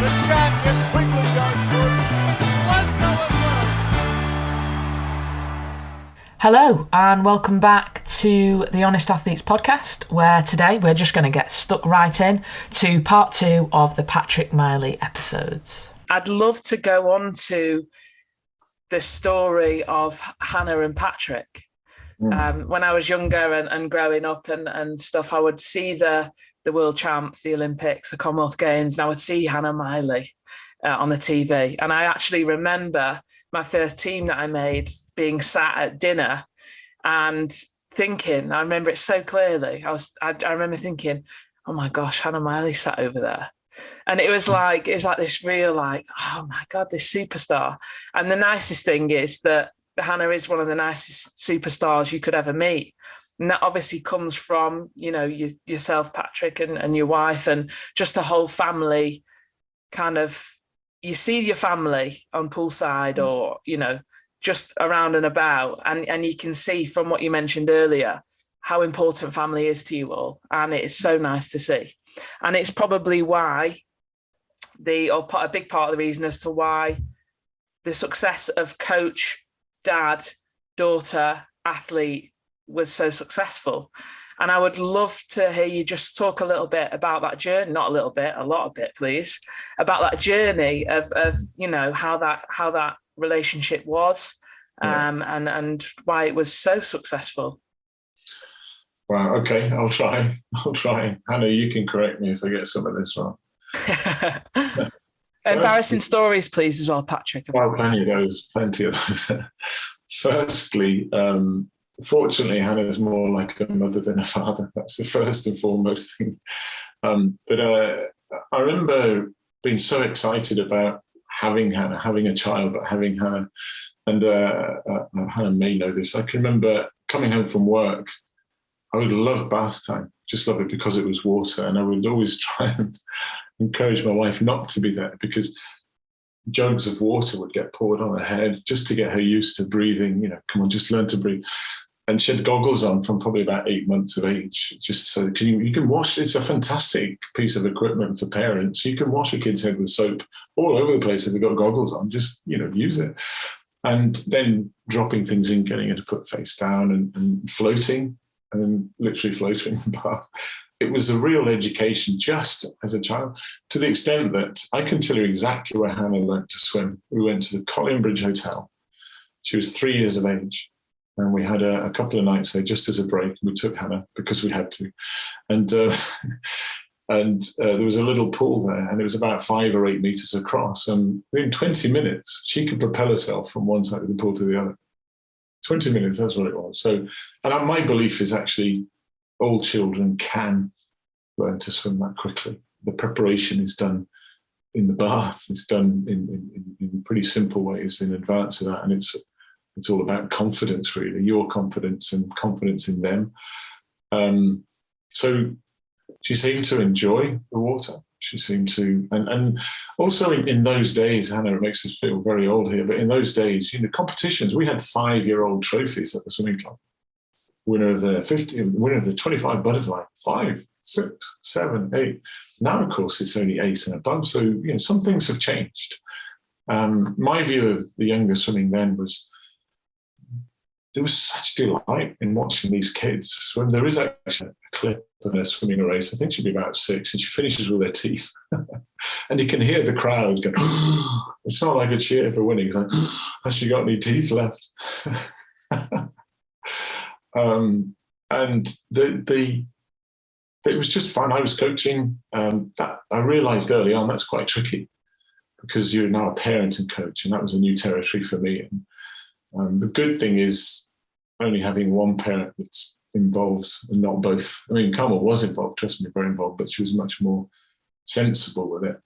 The champion quickly goes through. Let's go as well. Hello and welcome back to the Honest Athletes podcast, where today we're just going to get stuck right in to part 2 of the Patrick Miley episodes. I'd love to go on to the story of Hannah and Patrick. When I was younger and growing up and stuff, I would see the World Champs, the Olympics, the Commonwealth Games, and I would see Hannah Miley on the TV. And I actually remember my first team that I made being sat at dinner and thinking, I remember it so clearly. I remember thinking, oh my gosh, Hannah Miley sat over there. And it was like this real, like, oh my God, this superstar. And the nicest thing is that Hannah is one of the nicest superstars you could ever meet. And that obviously comes from, you know, yourself, Patrick, and your wife, and just the whole family kind of, you see your family on poolside or, you know, just around and about. And you can see from what you mentioned earlier, how important family is to you all. And it's so nice to see. And it's probably why a big part of the reason as to why the success of coach, dad, daughter, athlete was so successful. And I would love to hear you just talk a little bit about that journey, not a little bit, a lot of it, please, about that journey of you know, how that relationship was, and why it was so successful. Wow, okay, I'll try. Hannah, you can correct me if I get some of this wrong. Embarrassing stories, please, as well, Patrick. Well, plenty of those. Firstly, fortunately, Hannah is more like a mother than a father. That's the first and foremost thing. But I remember being so excited about having Hannah, having a child, but having Hannah. And Hannah may know this. I can remember coming home from work. I would love bath time, just love it because it was water. And I would always try and encourage my wife not to be there because jugs of water would get poured on her head just to get her used to breathing. You know, come on, just learn to breathe. And she had goggles on from probably about 8 months of age, just so you can wash. It's a fantastic piece of equipment for parents. You can wash a kid's head with soap all over the place if they've got goggles on. Just, you know, use it. And then dropping things in, getting her to put face down and floating, and then literally floating in the bath. It was a real education just as a child, to the extent that I can tell you exactly where Hannah learned to swim. We went to the Colin Bridge Hotel. She was 3 years of age. And we had a couple of nights there just as a break. We took Hannah because we had to. And there was a little pool there, and it was about 5 or 8 meters across. And in 20 minutes, she could propel herself from one side of the pool to the other. 20 minutes, that's what it was. So, and my belief is actually all children can learn to swim that quickly. The preparation is done in the bath. It's done in pretty simple ways in advance of that. And it's all about confidence, really, your confidence and confidence in them. So she seemed to enjoy the water. She seemed to, and also in those days, Hannah, it makes us feel very old here, but in those days, you know, competitions, we had 5-year-old trophies at the swimming club. Winner of the 50, winner of the 25 butterfly, 5, 6, 7, 8. Now, of course, it's only 8 and above. So, you know, some things have changed. My view of the younger swimming then was, there was such delight in watching these kids swim. There is actually a clip of her swimming a race. I think she'd be about 6, and she finishes with her teeth. And you can hear the crowd go, it's not like a cheer for winning. It's like, has she got any teeth left? And it was just fun. I was coaching. That I realised early on that's quite tricky because you're now a parent and coach, and that was a new territory for me. And the good thing is only having one parent that's involved and not both. I mean, Carmel was involved, trust me, very involved, but she was much more sensible with it.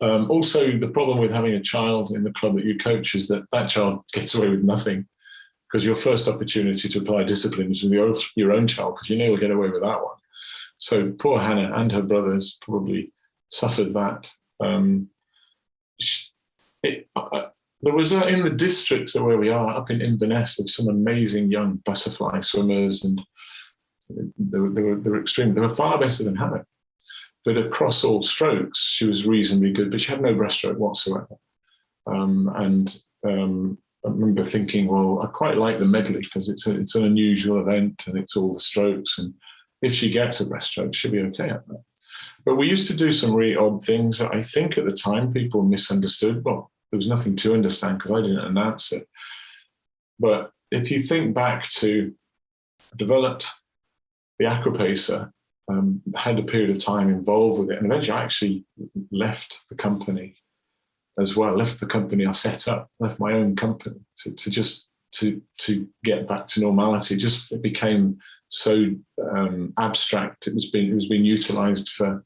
Also, the problem with having a child in the club that you coach is that child gets away with nothing, because your first opportunity to apply discipline is with your own child, because you know you'll get away with that one. So poor Hannah and her brothers probably suffered that. There was in the districts where we are, up in Inverness, there's some amazing young butterfly swimmers, and they were extreme. They were far better than Hannah. but across all strokes, she was reasonably good, but she had no breaststroke whatsoever. I remember thinking, well, I quite like the medley because it's an unusual event and it's all the strokes. And if she gets a breaststroke, she'll be okay at that. But we used to do some really odd things that I think at the time people misunderstood. Well, there was nothing to understand because I didn't announce it. But if you think back to developed the Aquapacer, had a period of time involved with it, and eventually I actually left the company as well, left the company I set up, left my own company to get back to normality. It became so abstract. It was being utilized for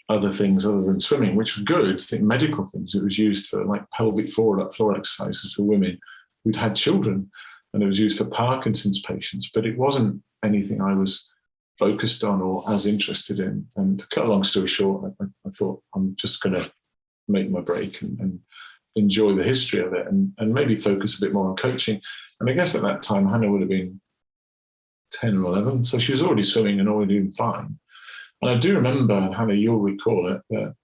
other things other than swimming, which was good. I think medical things. It was used for like pelvic floor exercises for women who'd had children, and it was used for Parkinson's patients, but it wasn't anything I was focused on or as interested in. And to cut a long story short, I thought I'm just going to make my break and enjoy the history of it and maybe focus a bit more on coaching. And I guess at that time, Hannah would have been 10 or 11. So she was already swimming and already doing fine. And I do remember, Hannah, you'll recall it, that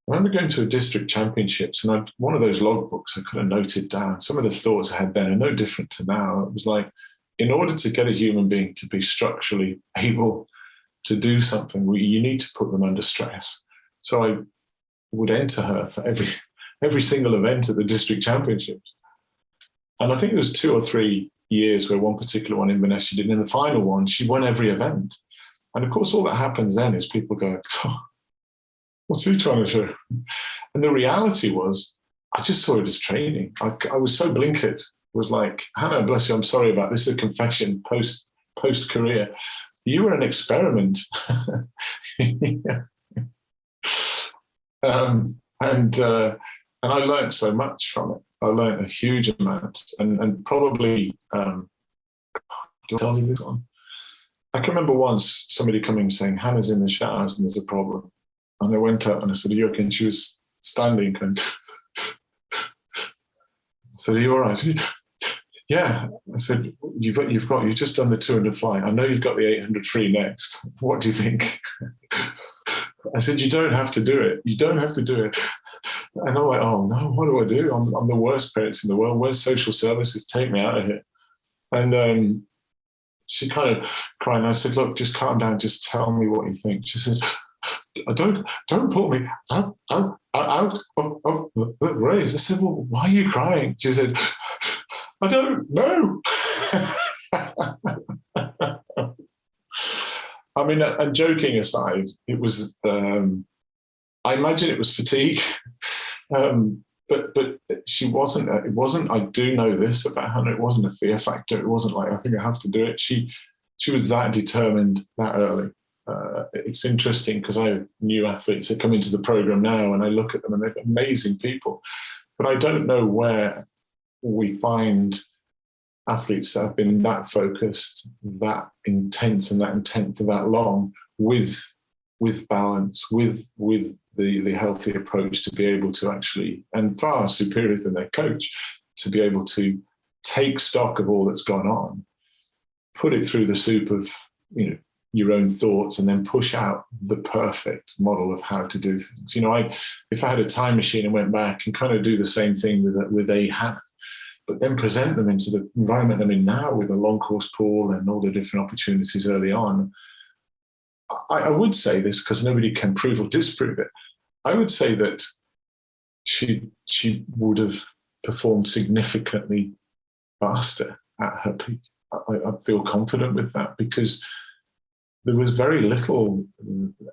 I remember going to a district championships and one of those logbooks I could have noted down. Some of the thoughts I had then are no different to now. It was like, in order to get a human being to be structurally able to do something, you need to put them under stress. So I would enter her for every single event at the district championships. And I think there was 2 or 3 years where one particular one in Inverness she did. And in the final one, she won every event. And of course, all that happens then is people go, oh, what's he trying to show? And the reality was, I just saw it as training. I was so blinkered. It was like, Hannah, bless you, I'm sorry about this. This is a confession post-career. You were an experiment. And I learned so much from it. I learned a huge amount, and probably, do I tell you this one? I can remember once somebody coming and saying, Hannah's in the showers and there's a problem. And I went up and I said, are you okay? And she was standing and I said, are you all right? Yeah. I said, you've just done the 200 fly. I know you've got the 800 free next. What do you think? I said, you don't have to do it. You don't have to do it. And I'm like, oh no, what do I do? I'm the worst parents in the world. Where's social services? Take me out of here. And she kind of cried. And I said, look, just calm down. Just tell me what you think. She said, don't pull me out of the race. I said, well, why are you crying? She said, I don't know. I mean, and joking aside, it was, I imagine it was fatigue, but she wasn't, it wasn't, I do know this about Hannah, it wasn't a fear factor. It wasn't like, I think I have to do it. She was that determined that early. It's interesting because I have new athletes that come into the program now and I look at them and they're amazing people, but I don't know where we find athletes that have been that focused, that intense and that intent for that long with balance, with the healthy approach to be able to actually, and far superior than their coach, to be able to take stock of all that's gone on, put it through the soup of, your own thoughts and then push out the perfect model of how to do things. If I had a time machine and went back and kind of do the same thing with a Hannah, but then present them into the environment I'm in now with a long course pool and all the different opportunities early on. I would say this because nobody can prove or disprove it. I would say that she would have performed significantly faster at her peak. I feel confident with that because there was very little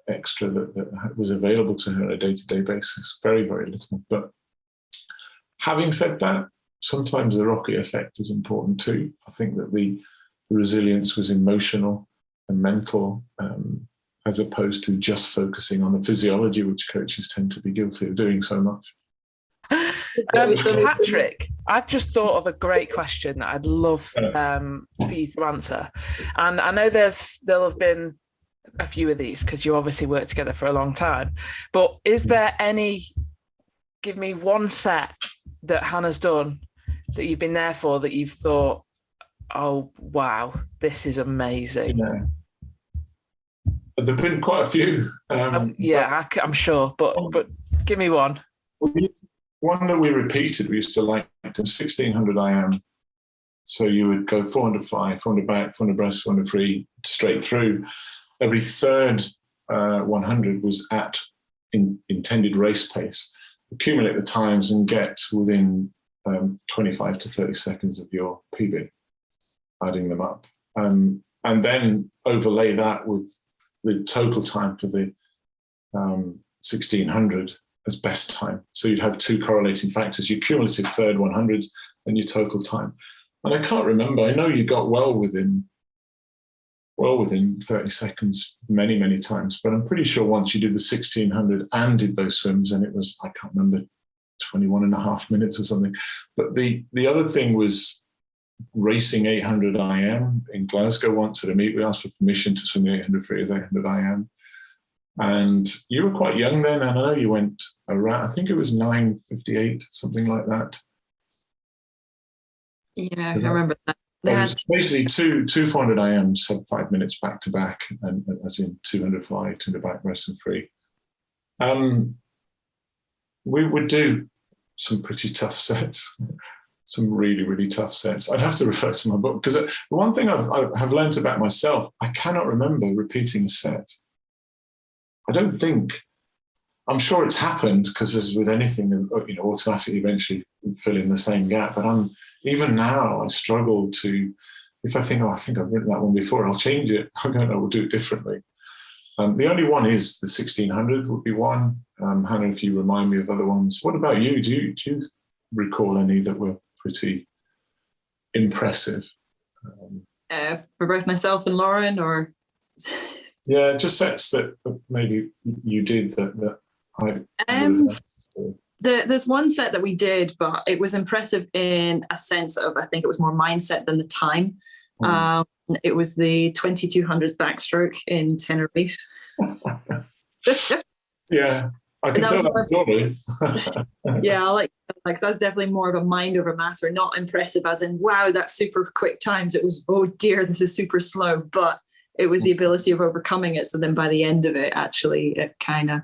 extra that was available to her on a day-to-day basis. Very, very little. But having said that, sometimes the rocket effect is important too. I think that the resilience was emotional and mental, as opposed to just focusing on the physiology, which coaches tend to be guilty of doing so much. Patrick, I've just thought of a great question that I'd love for you to answer. And I know there'll have been a few of these because you obviously worked together for a long time. But is there give me one set that Hannah's done that you've been there for that you've thought, oh, wow, this is amazing? There've been quite a few. I'm sure, but give me one. One that we repeated, we used to like 1600 IM. So you would go 400 fly, 400 back, 400 breast, 400 free, straight through. Every third 100 was at intended race pace. Accumulate the times and get within 25 to 30 seconds of your PB, adding them up. And then overlay that with the total time for the 1600 as best time. So you'd have two correlating factors, your cumulative third 100s and your total time. And I can't remember, I know you got well within 30 seconds many, many times, but I'm pretty sure once you did the 1600 and did those swims, and it was, I can't remember, 21 and a half minutes or something. But the other thing was racing 800 IM in Glasgow once at a meet. We asked for permission to swim the 800 free as 800 IM. And you were quite young then, and I know you went around, I think it was 9:58, something like that. Yeah, I remember that. It was basically two 400 IM sub 5 minutes back to back, and as in 200 fly, 200 back, rest and free. We would do some pretty tough sets, some really, really tough sets. I'd have to refer to my book, because the one thing I have learned about myself, I cannot remember repeating a set. I don't think, I'm sure it's happened, because as with anything, automatically eventually fill in the same gap. But even now, I struggle to, if I think, I think I've written that one before, I'll change it. I don't know, we'll do it differently. The only one is the 1600 would be one. Hannah, if you remind me of other ones. What about you? Do you recall any that were pretty impressive? For both myself and Lauren, or? Yeah, just sets that maybe you did that I. There's one set that we did, but it was impressive in a sense of, I think it was more mindset than the time. It was the 2200s backstroke in Tenerife. Yeah, I can tell that story. Yeah, like that's definitely more of a mind over matter, not impressive as in, wow, that's super quick times. It was, oh dear, this is super slow. But it was the ability of overcoming it. So then by the end of it, actually, it kind of,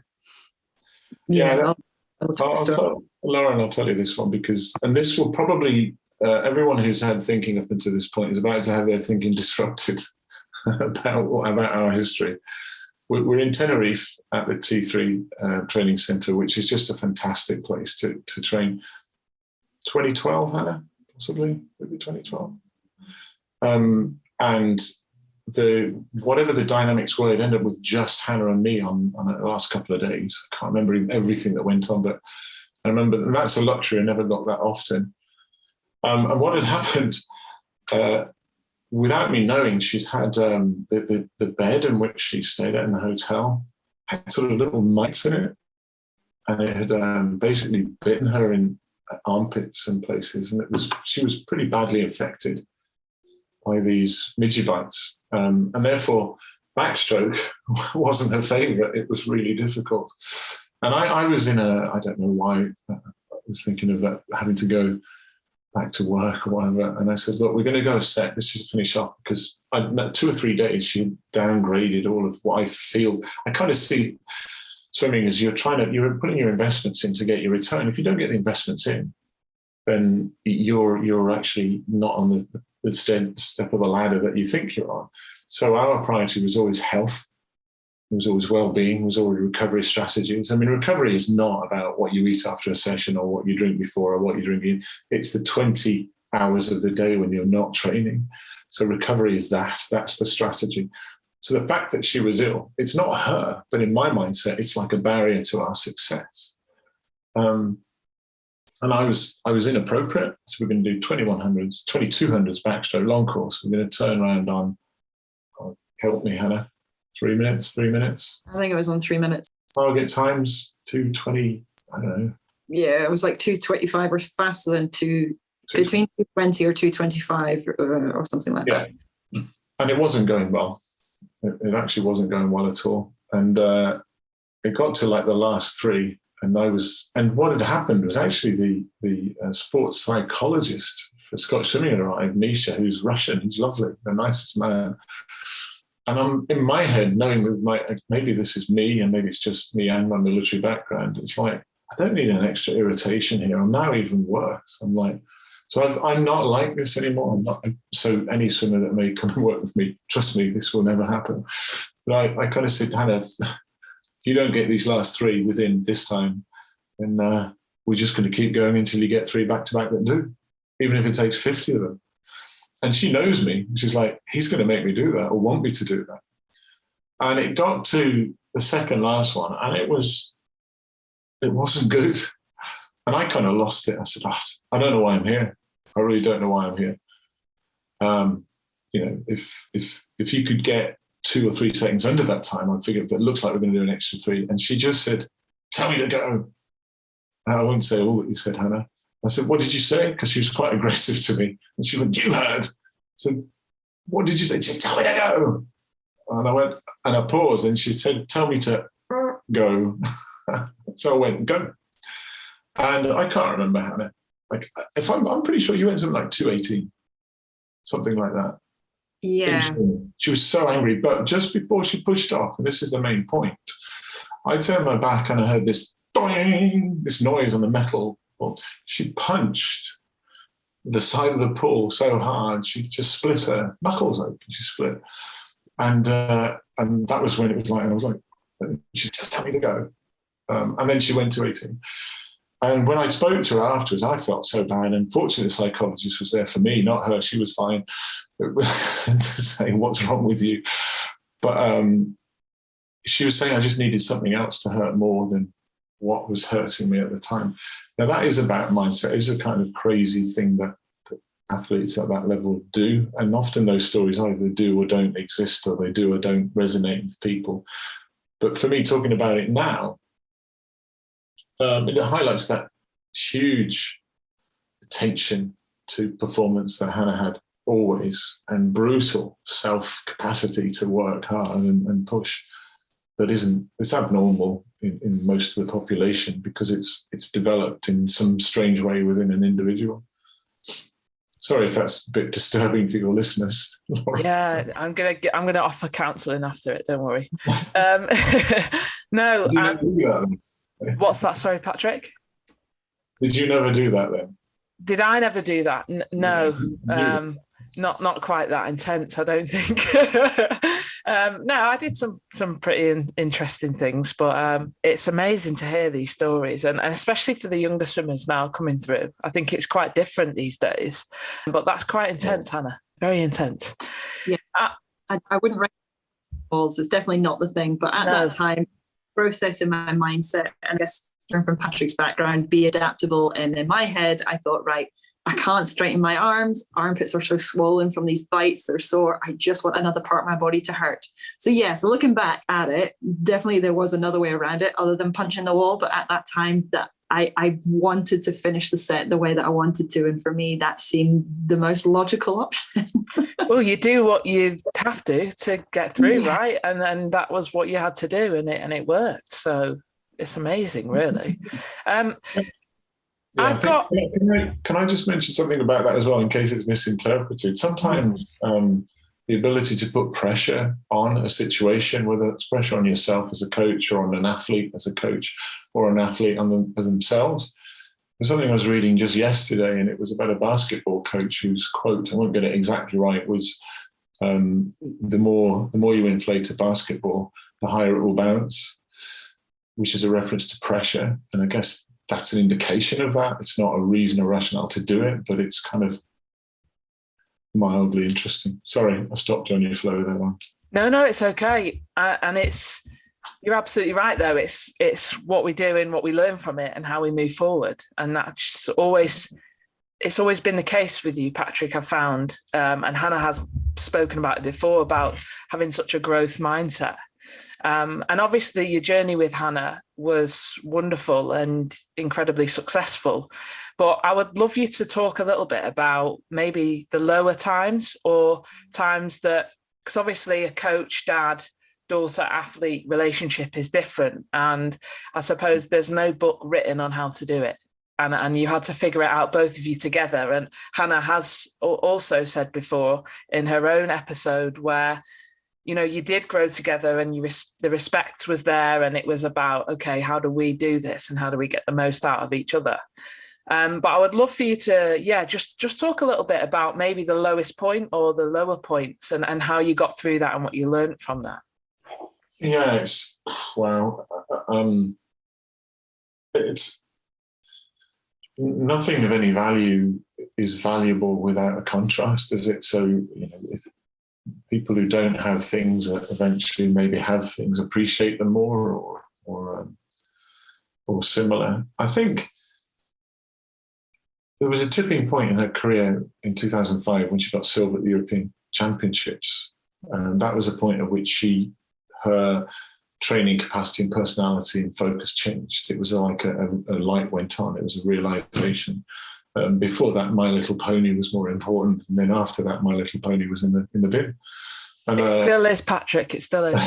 Lauren, I'll tell you this one, because, and this will probably, everyone who's had thinking up until this point is about to have their thinking disrupted about our history. We're in Tenerife at the T3 training centre, which is just a fantastic place to train. 2012, Hannah, possibly, maybe 2012. And whatever the dynamics were, it ended up with just Hannah and me on the last couple of days. I can't remember everything that went on, but I remember, and that's a luxury. I never got that often. And what had happened, without me knowing, she'd had the bed in which she stayed at in the hotel had sort of little mites in it, and it had basically bitten her in armpits and places, and she was pretty badly infected by these midgie bites, and therefore backstroke wasn't her favourite. It was really difficult, and I was in I don't know why, I was thinking of having to go back to work or whatever, and I said, look, we're going to go a set, let's just finish off, because 2 or 3 days she had downgraded all of what I feel. I kind of see swimming as you're putting your investments in to get your return. If you don't get the investments in, then you're actually not on the step of the ladder that you think you're on. So our priority was always health, it was always well-being, it was always recovery strategies. I mean, recovery is not about what you eat after a session or what you drink before or what you're drinking. It's the 20 hours of the day when you're not training. So recovery is that's the strategy. So the fact that she was ill, it's not her, but in my mindset, it's like a barrier to our success. And I was inappropriate. So we're going to do 2100s, 2200s backstroke, long course. We're going to turn around on, help me, Hannah, 3 minutes. I think it was on 3 minutes. Target times 2:20, I don't know. Yeah, it was like 2:25 or faster than between 2:20 or 2:25 or something like that. And it wasn't going well. It actually wasn't going well at all. And it got to like the last 3. And what had happened was actually the sports psychologist for Scottish Swimming had arrived, Misha, who's Russian, he's lovely, the nicest man. And I'm in my head, knowing maybe this is me and maybe it's just me and my military background. It's like, I don't need an extra irritation here. I'm now even worse. I'm like, I'm not like this anymore. I'm not. So any swimmer that may come and work with me, trust me, this will never happen. But I kind of said, Hannah, if you don't get these last 3 within this time, then we're just going to keep going until you get 3 back-to-back that do, even if it takes 50 of them. And she knows me. She's like, he's going to make me do that or want me to do that. And it got to the second last one, and it wasn't good. And I kind of lost it. I said, I don't know why I'm here. I really don't know why I'm here. If you could get 2 or 3 seconds under that time, I'd figure, but it looks like we're going to do an extra 3. And she just said, tell me to go. And I wouldn't say all that you said, Hannah. I said, what did you say? Because she was quite aggressive to me. And she went, you heard. I said, what did you say? She said, tell me to go. And I went, and I paused, and she said, tell me to go. So I went, go. And I can't remember, Hannah. Like, I'm pretty sure you went something like 218, something like that. Yeah. She was so angry. But just before she pushed off, and this is the main point, I turned my back and I heard this doing, this noise on the metal. She punched the side of the pool so hard she just split her knuckles open. She split, and that was when it was like, and I was like, she's just telling me to go, and then she went to 18. And when I spoke to her afterwards, I felt so bad. And fortunately, the psychologist was there for me, not her. She was fine to say, what's wrong with you? But she was saying I just needed something else to hurt more than what was hurting me at the time. Now, that is about mindset. It is a kind of crazy thing that athletes at that level do. And often those stories either do or don't exist, or they do or don't resonate with people. But for me, talking about it now, it highlights that huge attention to performance that Hannah had always, and brutal self-capacity to work hard and push. It's abnormal in most of the population because it's developed in some strange way within an individual. Sorry if that's a bit disturbing for your listeners. Yeah, I'm gonna offer counselling after it. Don't worry. No. Did you never do that then? What's that? Sorry, Patrick. Did you never do that then? Did I never do that? No. Not quite that intense, I don't think. No, I did some pretty interesting things, but it's amazing to hear these stories, and especially for the younger swimmers now coming through. I think it's quite different these days, but that's quite intense, Hannah. Very intense. Yeah, I wouldn't recommend balls. It's definitely not the thing, but at that time, processing my mindset, and I guess from Patrick's background, be adaptable. And in my head, I thought, right, I can't straighten my arms. Armpits are so swollen from these bites. They're sore. I just want another part of my body to hurt. So looking back at it, definitely there was another way around it other than punching the wall. But at that time, that I wanted to finish the set the way that I wanted to. And for me, that seemed the most logical option. Well, you do what you have to get through, right? And then that was what you had to do, and it worked. So it's amazing, really. Yeah, can I just mention something about that as well, in case it's misinterpreted? Sometimes the ability to put pressure on a situation, whether it's pressure on yourself as a coach or on an athlete as a coach or an athlete on themselves. There's something I was reading just yesterday, and it was about a basketball coach whose quote, I won't get it exactly right, was the more you inflate a basketball, the higher it will bounce, which is a reference to pressure. And I guess that's an indication of that. It's not a reason or rationale to do it, but it's kind of mildly interesting. Sorry, I stopped you on your flow there, Lauren. No, it's okay. And you're absolutely right, though. It's what we do and what we learn from it and how we move forward. And it's always been the case with you, Patrick, I've found. And Hannah has spoken about it before, about having such a growth mindset. And obviously your journey with Hannah was wonderful and incredibly successful. But I would love you to talk a little bit about maybe the lower times, or times that, because obviously a coach, dad, daughter, athlete relationship is different. And I suppose there's no book written on how to do it. And you had to figure it out, both of you together. And Hannah has also said before in her own episode where you know, you did grow together and the respect was there, and it was about, okay, how do we do this and how do we get the most out of each other? But I would love for you to, just talk a little bit about maybe the lowest point or the lower points and how you got through that and what you learned from that. Yeah, it's nothing of any value is valuable without a contrast, is it? So, you know, if people who don't have things that eventually maybe have things appreciate them more or similar. I think there was a tipping point in her career in 2005 when she got silver at the European Championships. And that was a point at which her training capacity and personality and focus changed. It was like a light went on. It was a realization. Before that, My Little Pony was more important, and then after that, My Little Pony was in the bin. And, it still is, Patrick. It still is.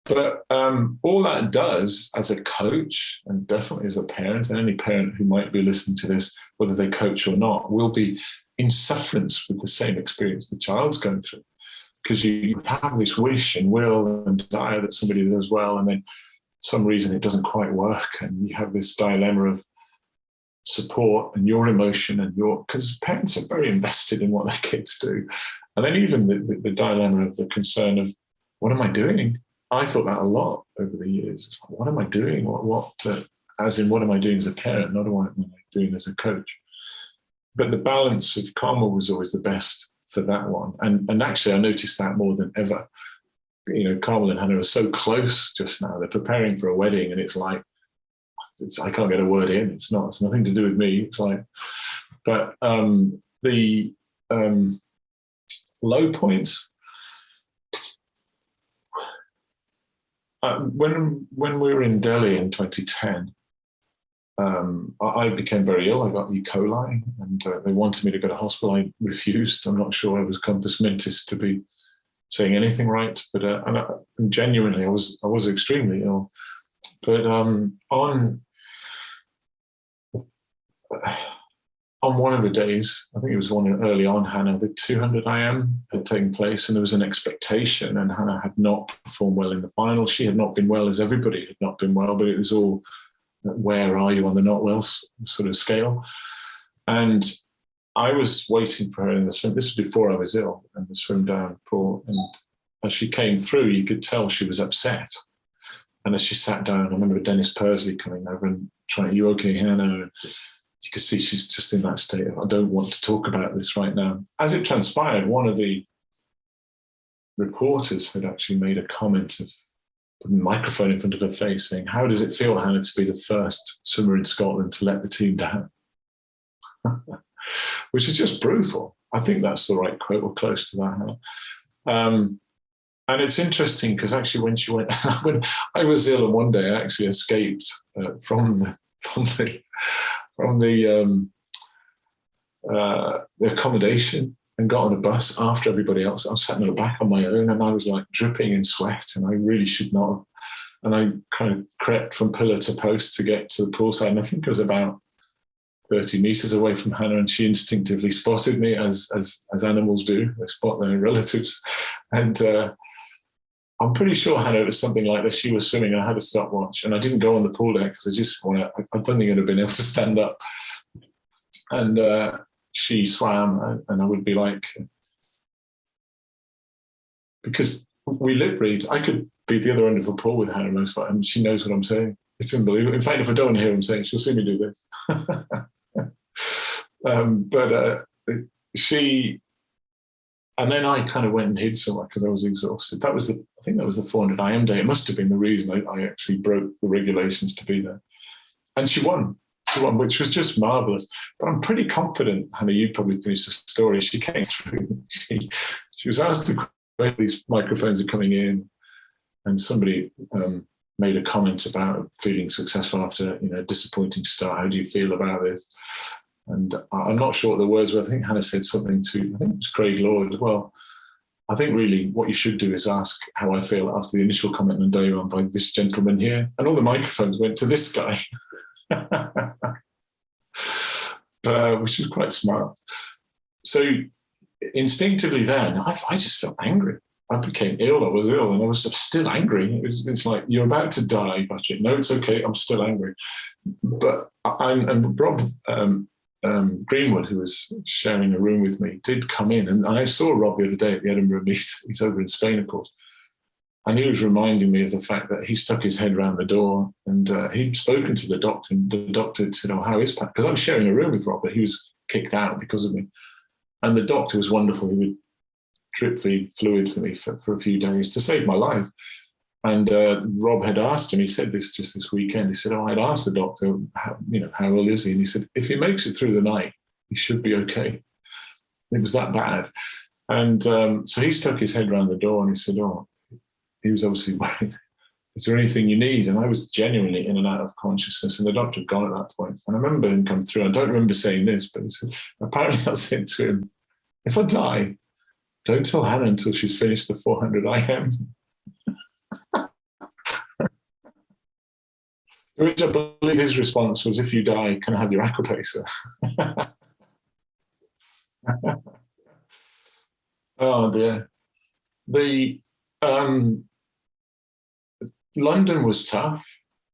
But all that does, as a coach, and definitely as a parent, and any parent who might be listening to this, whether they coach or not, will be in sufferance with the same experience the child's going through. Because you have this wish and will and desire that somebody does well, and then some reason it doesn't quite work, and you have this dilemma of support and your emotion and because parents are very invested in what their kids do, and then even the dilemma of the concern of what am I doing? I thought that a lot over the years. What am I doing? As in, what am I doing as a parent? Not what am I doing as a coach? But the balance of Carmel was always the best for that one, and actually I noticed that more than ever. You know, Carmel and Hannah are so close just now. They're preparing for a wedding, and it's like, I can't get a word in. It's nothing to do with me. It's like, but the low points. When we were in Delhi in 2010, I became very ill. I got E. coli, and they wanted me to go to hospital. I refused. I'm not sure I was compos mentis to be saying anything right, but and genuinely, I was extremely ill. But on one of the days, I think it was one early on, Hannah, the 200 IM had taken place, and there was an expectation, and Hannah had not performed well in the final. She had not been well, as everybody had not been well, but it was all, where are you on the not well sort of scale? And I was waiting for her in the swim. This was before I was ill, in the swim down pool. And as she came through, you could tell she was upset. And as she sat down, I remember Dennis Pursley coming over and trying, "You okay, Hannah?" And you could see she's just in that state of, I don't want to talk about this right now. As it transpired, one of the reporters had actually made a comment of putting the microphone in front of her face saying, "How does it feel, Hannah, to be the first swimmer in Scotland to let the team down?" Which is just brutal. I think that's the right quote, or close to that, Hannah. And it's interesting because actually when she went, when I was ill, and one day I actually escaped from the accommodation and got on a bus after everybody else. I was sat in the back on my own, and I was like dripping in sweat, and I really should not have. And I kind of crept from pillar to post to get to the poolside, and I think it was about 30 meters away from Hannah, and she instinctively spotted me, as animals do. They spot their relatives. And I'm pretty sure, Hannah, it was something like this. She was swimming, and I had a stopwatch, and I didn't go on the pool deck because I don't think I'd have been able to stand up. And she swam, and I would be like, because we lip read, I could be the other end of the pool with Hannah most of the time, and she knows what I'm saying. It's unbelievable. In fact, if I don't want to hear what I'm saying, she'll see me do this. And then I kind of went and hid somewhere because I was exhausted. I think that was the 400 IM day. It must have been the reason I actually broke the regulations to be there. And she won, which was just marvelous. But I'm pretty confident, Hannah, you probably finished the story. She came through. She was asked to quit. These microphones are coming in, and somebody made a comment about feeling successful after a disappointing start. How do you feel about this? And I'm not sure what the words were. I think Hannah said something to, I think it was Craig Lord. Well, I think really what you should do is ask how I feel after the initial comment on day one by this gentleman here. And all the microphones went to this guy, which was quite smart. So instinctively then, I just felt angry. I became ill. I was ill, and I was still angry. It's like, you're about to die, Patrick. No, it's okay. I'm still angry. But and Rob Greenwood, who was sharing a room with me, did come in, and I saw Rob the other day at the Edinburgh meet. He's over in Spain, of course, and he was reminding me of the fact that he stuck his head around the door, and he'd spoken to the doctor, and the doctor said, "Oh, how is Pat?" Because I was sharing a room with Rob, but he was kicked out because of me, and the doctor was wonderful. He would drip feed fluid for me for a few days to save my life. And Rob had asked him, he said this just this weekend, he said, "Oh, I'd asked the doctor, how ill is he?" And he said, "If he makes it through the night, he should be okay." It was that bad. And so he stuck his head around the door and he said, "Oh," he was obviously worried, "Is there anything you need?" And I was genuinely in and out of consciousness, and the doctor had gone at that point. And I remember him come through. I don't remember saying this, but he said, apparently I said to him, "If I die, don't tell Hannah until she's finished the 400 IM." Which I believe his response was, "If you die, can I have your aquapacer?" Oh dear. The London was tough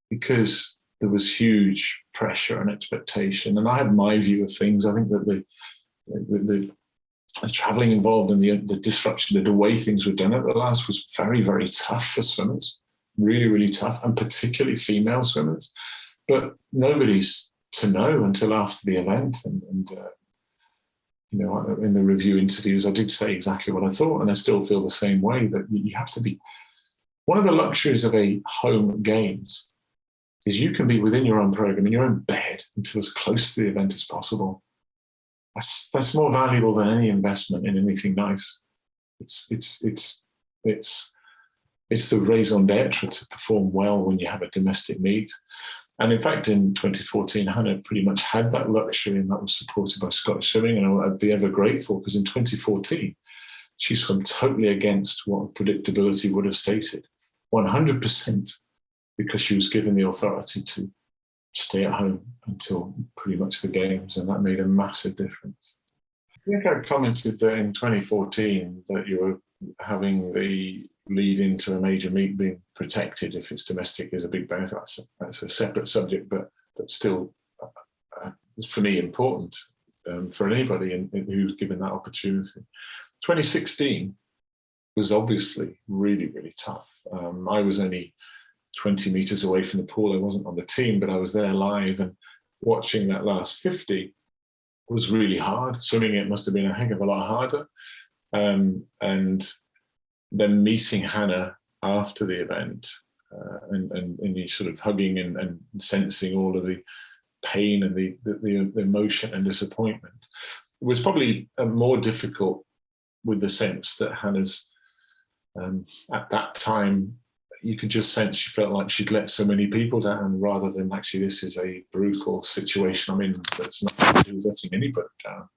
because there was huge pressure and expectation, and I had my view of things. I think that the travelling involved and the disruption, the way things were done at the last was very, very tough for swimmers. Really, really tough, and particularly female swimmers. But nobody's to know until after the event. And in the review interviews, I did say exactly what I thought, and I still feel the same way, that you have to be. One of the luxuries of a home games is you can be within your own program, in your own bed, until as close to the event as possible. That's more valuable than any investment in anything nice. It's the raison d'etre to perform well when you have a domestic meet. And in fact, in 2014, Hannah pretty much had that luxury, and that was supported by Scottish Swimming. And I'd be ever grateful, because in 2014, she swam totally against what predictability would have stated, 100%, because she was given the authority to stay at home until pretty much the games, and that made a massive difference. I think I commented that in 2014 that you were having the lead into a major meet being protected if it's domestic is a big benefit. That's a separate subject, but still, for me, important for anybody who's given that opportunity. 2016 was obviously really, really tough. I was only 20 meters away from the pool. I wasn't on the team, but I was there live, and watching that last 50 was really hard. Swimming it must have been a heck of a lot harder. And then meeting Hannah after the event, and you sort of hugging and sensing all of the pain and the emotion and disappointment, it was probably more difficult, with the sense that Hannah's at that time, you could just sense she felt like she'd let so many people down, rather than actually, this is a brutal situation I'm in that's nothing to do with letting anybody down.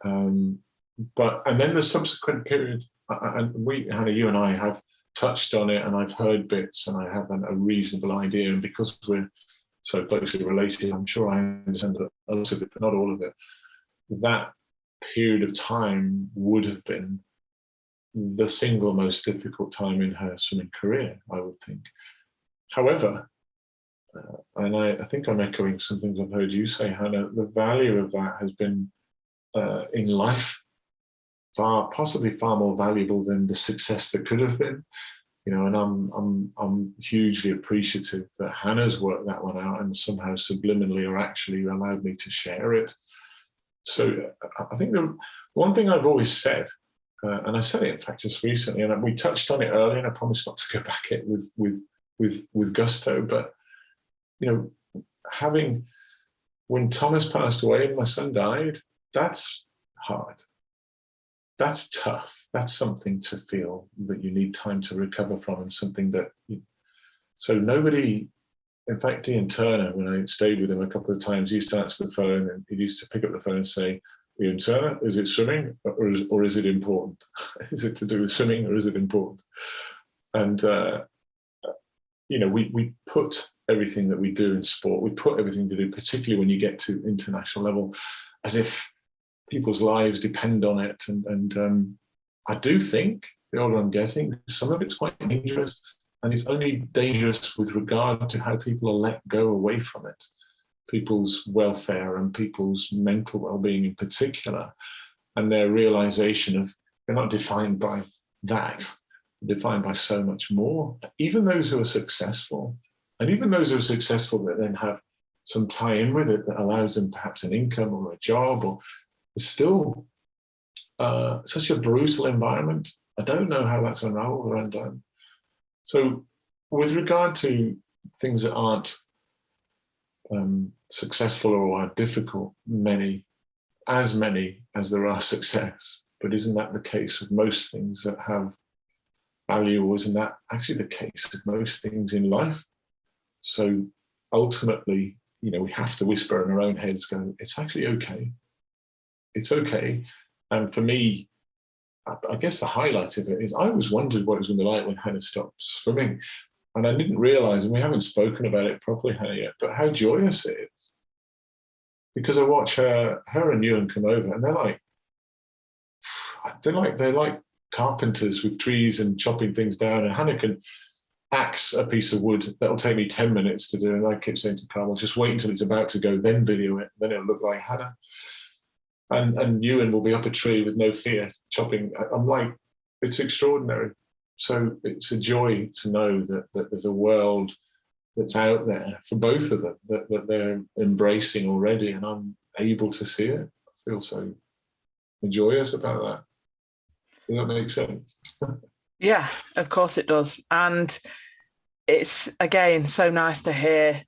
And then the subsequent period, and Hannah, you and I have touched on it, and I've heard bits, and I have a reasonable idea. And because we're so closely related, I'm sure I understand a lot of it, but not all of it. That period of time would have been the single most difficult time in her swimming career, I would think. However, and I think I'm echoing some things I've heard you say, Hannah, the value of that has been in life possibly far more valuable than the success that could have been. And I'm hugely appreciative that Hannah's worked that one out, and somehow subliminally or actually allowed me to share it. So I think the one thing I've always said, and I said it in fact just recently, and we touched on it earlier, and I promise not to go back at it with gusto, but when Thomas passed away and my son died, that's hard. That's tough. That's something to feel that you need time to recover from, and something that. So nobody, in fact, Ian Turner, when I stayed with him a couple of times, he used to answer the phone, and he used to pick up the phone and say, "Ian Turner, is it swimming or is it important? Is it to do with swimming or is it important?" And we put everything that we do in sport, we put everything to do, particularly when you get to international level, as if people's lives depend on it. And I do think the older I'm getting, some of it's quite dangerous, and it's only dangerous with regard to how people are let go away from it. People's welfare and people's mental well-being in particular, and their realization of they're not defined by that, they're defined by so much more. Even those who are successful, and even those who are successful that then have some tie-in with it that allows them perhaps an income or a job, or it's still such a brutal environment. I don't know how that's unraveled around time. So with regard to things that aren't successful or are difficult, many as there are success, but isn't that the case of most things that have value, or isn't that actually the case of most things in life? So ultimately, we have to whisper in our own heads, go, it's actually okay. It's okay. And for me, I guess the highlight of it is I always wondered what it was going to be like when Hannah stopped swimming. And I didn't realize, and we haven't spoken about it properly, Hannah, yet, but how joyous it is. Because I watch her and Ewan come over, and they're like carpenters with trees and chopping things down. And Hannah can axe a piece of wood that'll take me 10 minutes to do. And I keep saying to Carmel, just wait until it's about to go, then video it. Then it'll look like Hannah. And Ewan will be up a tree with no fear, chopping. I'm like, it's extraordinary. So it's a joy to know that there's a world that's out there for both of them that they're embracing already, and I'm able to see it. I feel so joyous about that. Does that make sense? Yeah, of course it does. And it's, again, so nice to hear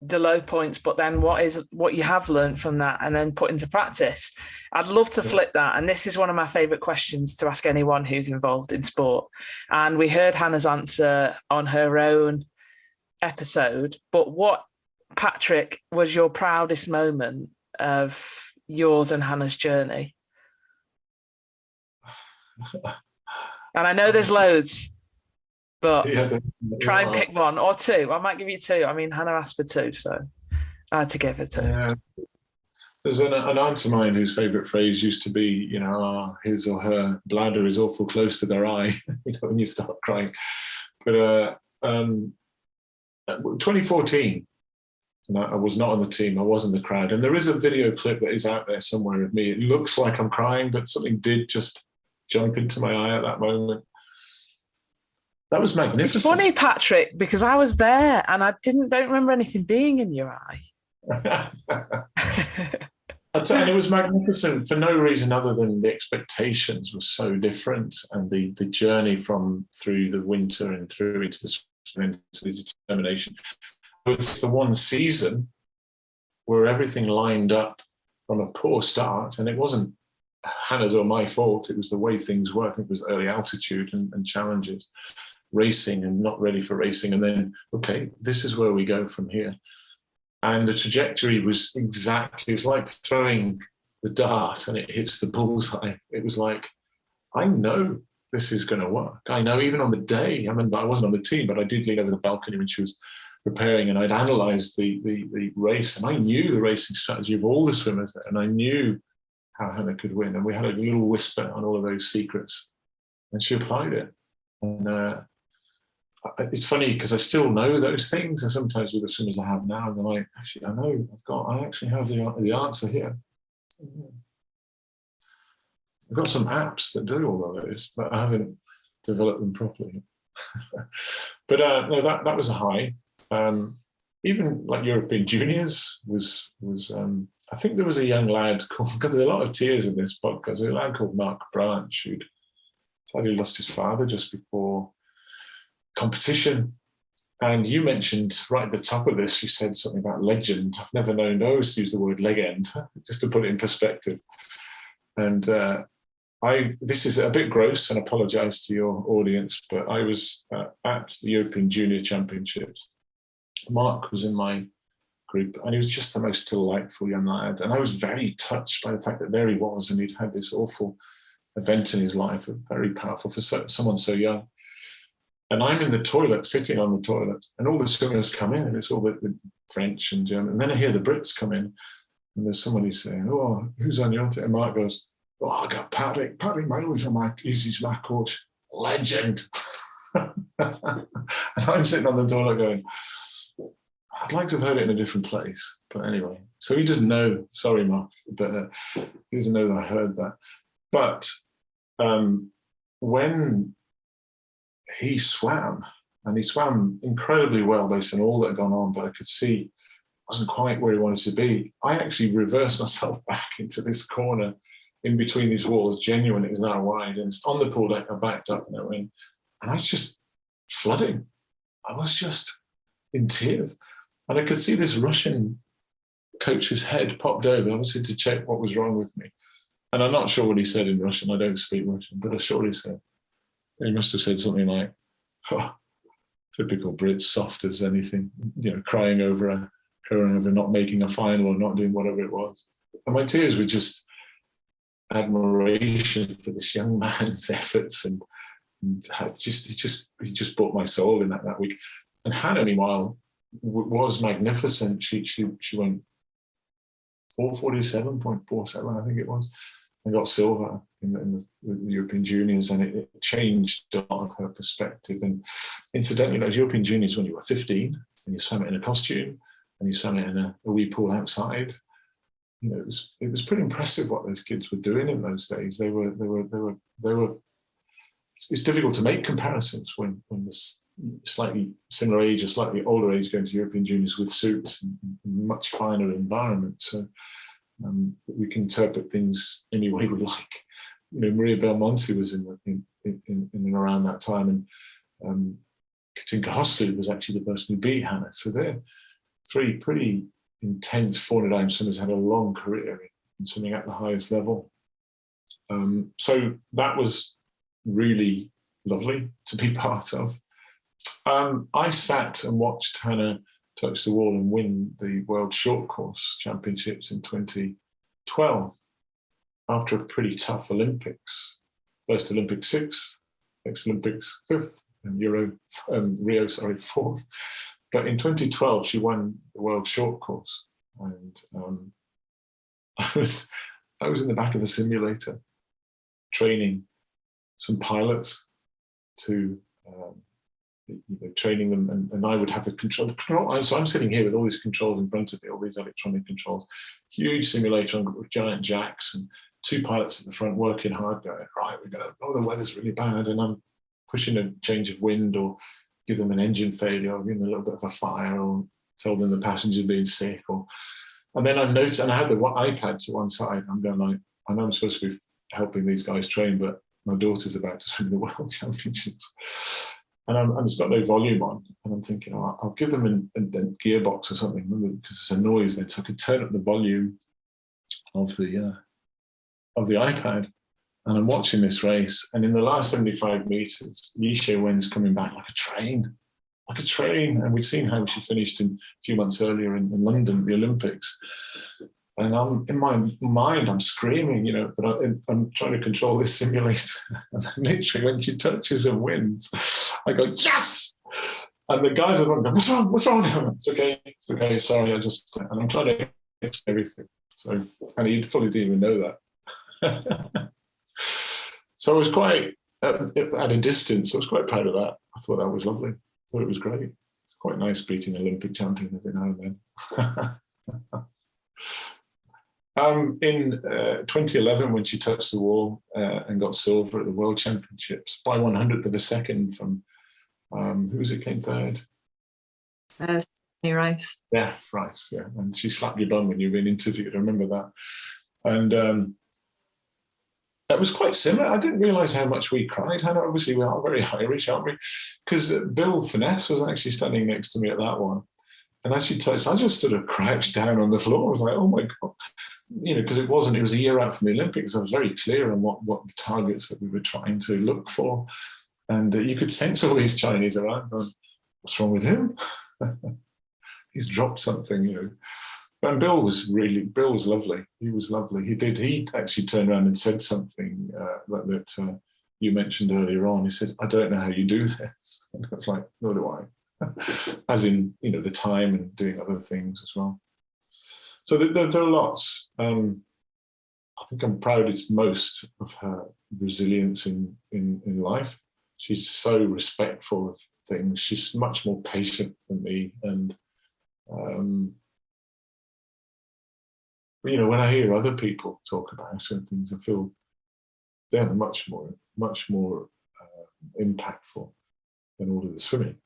the low points, but then what you have learned from that and then put into practice. I'd love to flip that. And this is one of my favourite questions to ask anyone who's involved in sport. And we heard Hannah's answer on her own episode, but what, Patrick, was your proudest moment of yours and Hannah's journey? And I know there's loads, but try and pick one or two. I might give you two. I mean, Hannah asked for two, so I had to give her two. Yeah. There's an aunt of mine whose favourite phrase used to be, his or her bladder is awful close to their eye, when you start crying. But 2014, and I was not on the team, I was in the crowd. And there is a video clip that is out there somewhere of me. It looks like I'm crying, but something did just jump into my eye at that moment. That was magnificent. It's funny, Patrick, because I was there and I don't remember anything being in your eye. I tell you, it was magnificent for no reason other than the expectations were so different, and the journey through the winter and through into the determination. It's the one season where everything lined up from a poor start, and it wasn't Hannah's or my fault. It was the way things were. I think it was early altitude and challenges, racing and not ready for racing. And then, okay, this is where we go from here. And the trajectory was it's like throwing the dart and it hits the bullseye. It was like, I know this is going to work. I know even on the day, I remember I wasn't on the team, but I did lean over the balcony when she was preparing, and I'd analysed the race, and I knew the racing strategy of all the swimmers there, and I knew how Hannah could win. And we had a little whisper on all of those secrets, and she applied it. And it's funny because I still know those things, and sometimes with the swimmers I have now, and they're like, actually, I actually have the answer here. I've got some apps that do all of those, but I haven't developed them properly. But no, that was a high. Even like European Juniors was I think there was a young lad called, because there's a lot of tears in this podcast, there's a lad called Mark Branch who'd sadly lost his father just before competition. And you mentioned right at the top of this, you said something about legend. I've never known, I always use the word legend, just to put it in perspective. And this is a bit gross, and I apologise to your audience, but I was at the European Junior Championships. Mark was in my group, and he was just the most delightful young lad. And I was very touched by the fact that there he was, and he'd had this awful event in his life, very powerful for someone so young. And I'm in the toilet, sitting on the toilet, and all the swimmers come in, and it's all the French and German. And then I hear the Brits come in, And there's somebody saying, "Oh, who's on your team?" And Mark goes, "Oh, I got Patrick Miley's on my team. He's my coach. Legend." And I'm sitting on the toilet going, I'd like to have heard it in a different place. But anyway, so he doesn't know. Sorry, Mark, but he doesn't know that I heard that. But when he swam, and he swam incredibly well based on all that had gone on, but I could see wasn't quite where he wanted to be, I actually reversed myself back into this corner in between these walls, genuine, it was that wide. And on the pool deck, I backed up and I went, and I was just flooding. I was just in tears. And I could see this Russian coach's head popped over, obviously to check what was wrong with me. And I'm not sure what he said in Russian. I don't speak Russian, but I surely said, he must have said something like, "Oh, typical Brits, soft as anything," crying over not making a final or not doing whatever it was. And my tears were just admiration for this young man's efforts, and he just brought my soul in that week. And Hannah, meanwhile, was magnificent. She went 447.47, I think it was, and got silver in the European Juniors, and it changed a lot of her perspective. And incidentally, those European Juniors, when you were 15 and you swam it in a costume and you swam it in a wee pool outside, it was pretty impressive what those kids were doing in those days. They were. It's difficult to make comparisons when this slightly similar age or slightly older age going to European Juniors with suits and much finer environment. So we can interpret things any way we like. Maria Belmonte was in and around that time, and Katinka Hossu was actually the person who beat Hannah. So they're three pretty intense 400 iron swimmers, had a long career in swimming at the highest level. So that was really lovely to be part of. I sat and watched Hannah touch the wall and win the World Short Course Championships in 2012 after a pretty tough Olympics. First Olympics 6th, next Olympics 5th, and Rio 4th. But in 2012, she won the World Short Course, and I was in the back of a simulator training some pilots to training them, and I would have the control. So I'm sitting here with all these controls in front of me, all these electronic controls, huge simulator with giant jacks, and two pilots at the front working hard, going, right, the weather's really bad, and I'm pushing a change of wind, or give them an engine failure, or give them a little bit of a fire, or tell them the passenger's being sick, and then I noticed, and I had the iPad to one side. I'm going like, I know I'm supposed to be helping these guys train, but my daughter's about to swim the World Championships, and it's got no volume on, and I'm thinking, I'll give them a gearbox or something, because there's a noise there, so I could turn up the volume of the iPad, and I'm watching this race, and in the last 75 meters, Yishe Wen's coming back like a train, and we'd seen how she finished a few months earlier in London, the Olympics. And I'm in my mind, I'm screaming, but I'm trying to control this simulator. And literally, when she touches and wins, I go, yes! And the guys are going, what's wrong? It's okay, sorry, and I'm trying to explain everything. So, and he fully didn't even know that. So I was quite, at a distance, I was quite proud of that. I thought that was lovely. I thought it was great. It's quite nice beating an Olympic champion every now and then. In 2011, when she touched the wall and got silver at the World Championships by 100th of a second from, who was it came third? Rice. Yeah, Rice, yeah. And she slapped your bum when you were being interviewed, I remember that. And that was quite similar. I didn't realise how much we cried, Hannah. Obviously, we are very Irish, aren't we? Because Bill Finesse was actually standing next to me at that one. And as she touched, I just sort of crouched down on the floor. I was like, oh my God. Because it was a year out from the Olympics. I was very clear on what the targets that we were trying to look for. And you could sense all these Chinese around going, what's wrong with him? He's dropped something, And Bill was lovely. He was lovely. He actually turned around and said something that you mentioned earlier on. He said, I don't know how you do this. And I was like, nor do I. As in, the time and doing other things as well. So there are lots. I think I'm proudest most of her resilience in life. She's so respectful of things. She's much more patient than me. And, when I hear other people talk about certain things, I feel they're much more impactful than all of the swimming.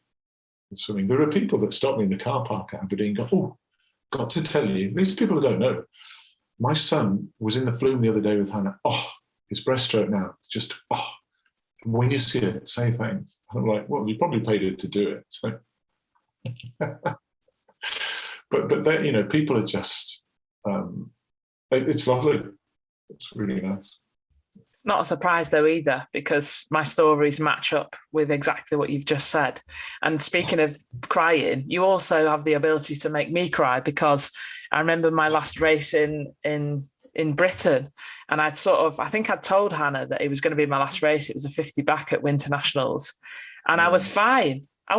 There are people that stop me in the car park at Aberdeen and go, oh, got to tell you, these people who don't know, my son was in the flume the other day with Hannah. Oh, his breaststroke now, just, oh. When you see it, say thanks. I'm like, well, you probably paid her to do it. So. but then, people are just, it's lovely. It's really nice. It's not a surprise though either, because my stories match up with exactly what you've just said. And speaking of crying, you also have the ability to make me cry, because I remember my last race in Britain, and I think I'd told Hannah that it was going to be my last race. It was a 50 back at Winter Nationals, and I was fine. I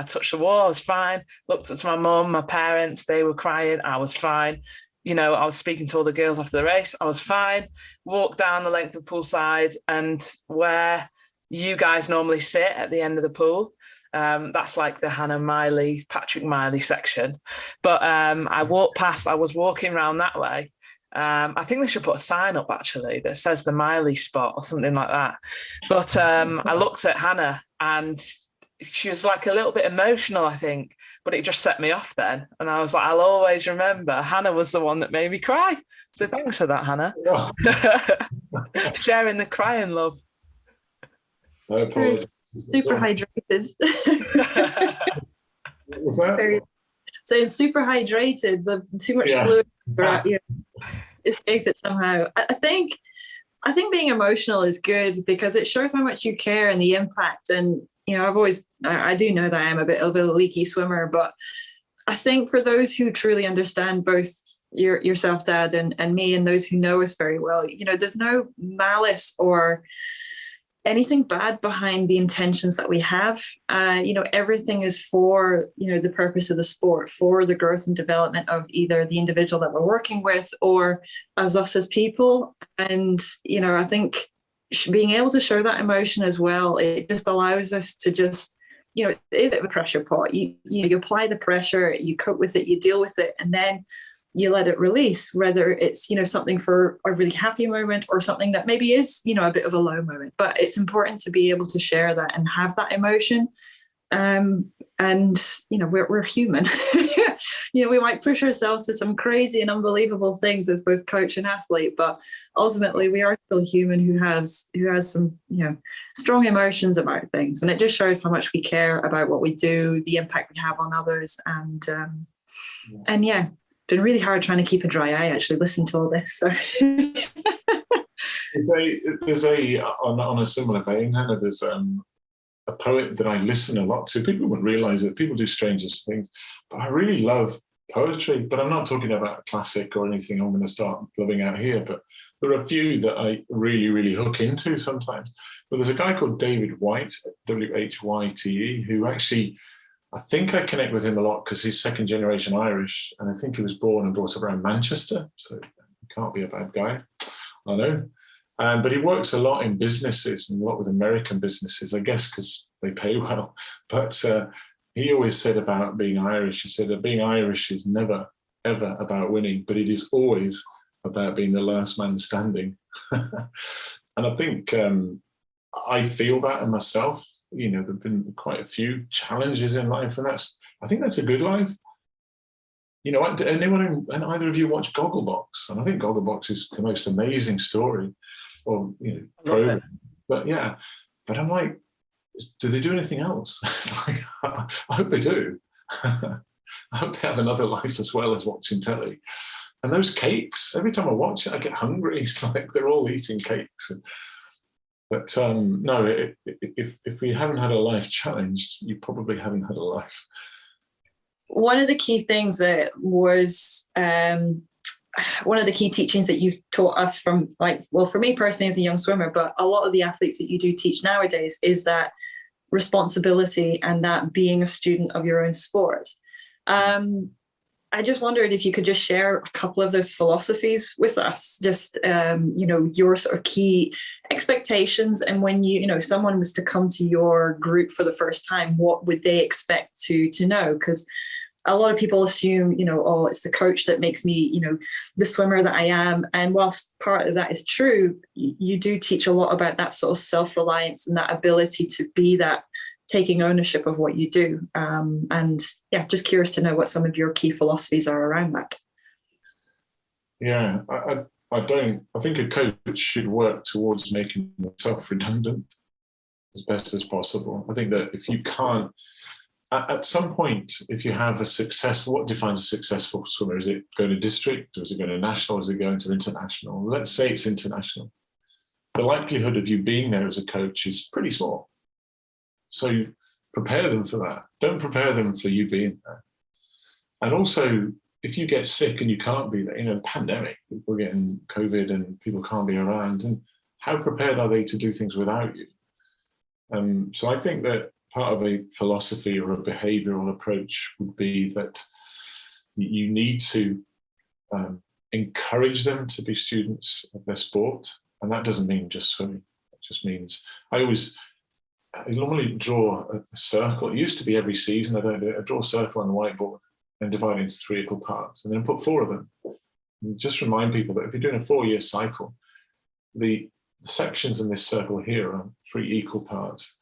touched the wall, I was fine. Looked up to my mum, my parents, they were crying, I was fine. I was speaking to all the girls after the race, I was fine. Walked down the length of the poolside, and where you guys normally sit at the end of the pool, that's like the Hannah Miley, Patrick Miley section. But I walked past, I was walking around that way. I think they should put a sign up actually that says the Miley spot or something like that. But I looked at Hannah, and she was like a little bit emotional, I think, but it just set me off then. And I was like, I'll always remember Hannah was the one that made me cry. So thanks for that, Hannah. Oh. Sharing the crying love. I apologize. Super hydrated. What was that? Saying super hydrated, too much fluid throughout you. Escape it somehow. I think being emotional is good because it shows how much you care and the impact. And I do know that I am a bit of a leaky swimmer, but I think for those who truly understand both yourself, Dad, and me, and those who know us very well, there's no malice or anything bad behind the intentions that we have. Everything is for, the purpose of the sport, for the growth and development of either the individual that we're working with or as us as people. And, I think being able to show that emotion as well, it just allows us to just, it is a pressure pot. You apply the pressure, you cope with it, you deal with it, and then you let it release, whether it's, something for a really happy moment or something that maybe is, a bit of a low moment. But it's important to be able to share that and have that emotion. We're human. We might push ourselves to some crazy and unbelievable things as both coach and athlete, but ultimately we are still human who has some, strong emotions about things. And it just shows how much we care about what we do, the impact we have on others. And been really hard trying to keep a dry eye, actually listen to all this. So. There's on a similar vein, Hannah, there's a poet that I listen a lot to. People wouldn't realize it. People do strangest things, but I really love poetry. But I'm not talking about classic or anything I'm going to start blubbing out here, but there are a few that I really, really hook into sometimes. But there's a guy called David White, Whyte, who actually, I think I connect with him a lot because he's second generation Irish, and I think he was born and brought up around Manchester, so he can't be a bad guy, I know. But he works a lot in businesses and a lot with American businesses, I guess, because they pay well. But he always said about being Irish, he said that being Irish is never, ever about winning, but it is always about being the last man standing. And I think I feel that in myself. There have been quite a few challenges in life, and I think that's a good life. Anyone and either of you watch Gogglebox? And I think Gogglebox is the most amazing story, or program. But I'm like, do they do anything else? I hope they do. I hope they have another life as well as watching telly. And those cakes, every time I watch it, I get hungry. It's like they're all eating cakes. But no, if we haven't had a life challenged, you probably haven't had a life. One of the key things that was one of the key teachings that you taught us from, for me personally as a young swimmer, but a lot of the athletes that you do teach nowadays, is that responsibility and that being a student of your own sport. I just wondered if you could just share a couple of those philosophies with us, just, your sort of key expectations. And when someone was to come to your group for the first time, what would they expect to know? Because a lot of people assume, oh, it's the coach that makes me, the swimmer that I am. And whilst part of that is true, you do teach a lot about that sort of self-reliance and that ability to be that, taking ownership of what you do. And yeah, just curious to know what some of your key philosophies are around that. Yeah, I think a coach should work towards making himself redundant as best as possible. I think that if you can't, at some point, if you have what defines a successful swimmer? Is it going to district, or is it going to national, or is it going to international? Let's say it's international. The likelihood of you being there as a coach is pretty small. So you prepare them for that. Don't prepare them for you being there. And also, if you get sick and you can't be there, the pandemic, people getting COVID and people can't be around, and how prepared are they to do things without you? So I think that part of a philosophy or a behavioral approach would be that you need to encourage them to be students of their sport. And that doesn't mean just swimming. It just means, I normally draw a circle. It used to be every season, I don't do it. I draw a circle on the whiteboard and divide it into 3 equal parts, and then put 4 of them. And just remind people that if you're doing a 4-year cycle, the sections in this circle here are 3 equal parts: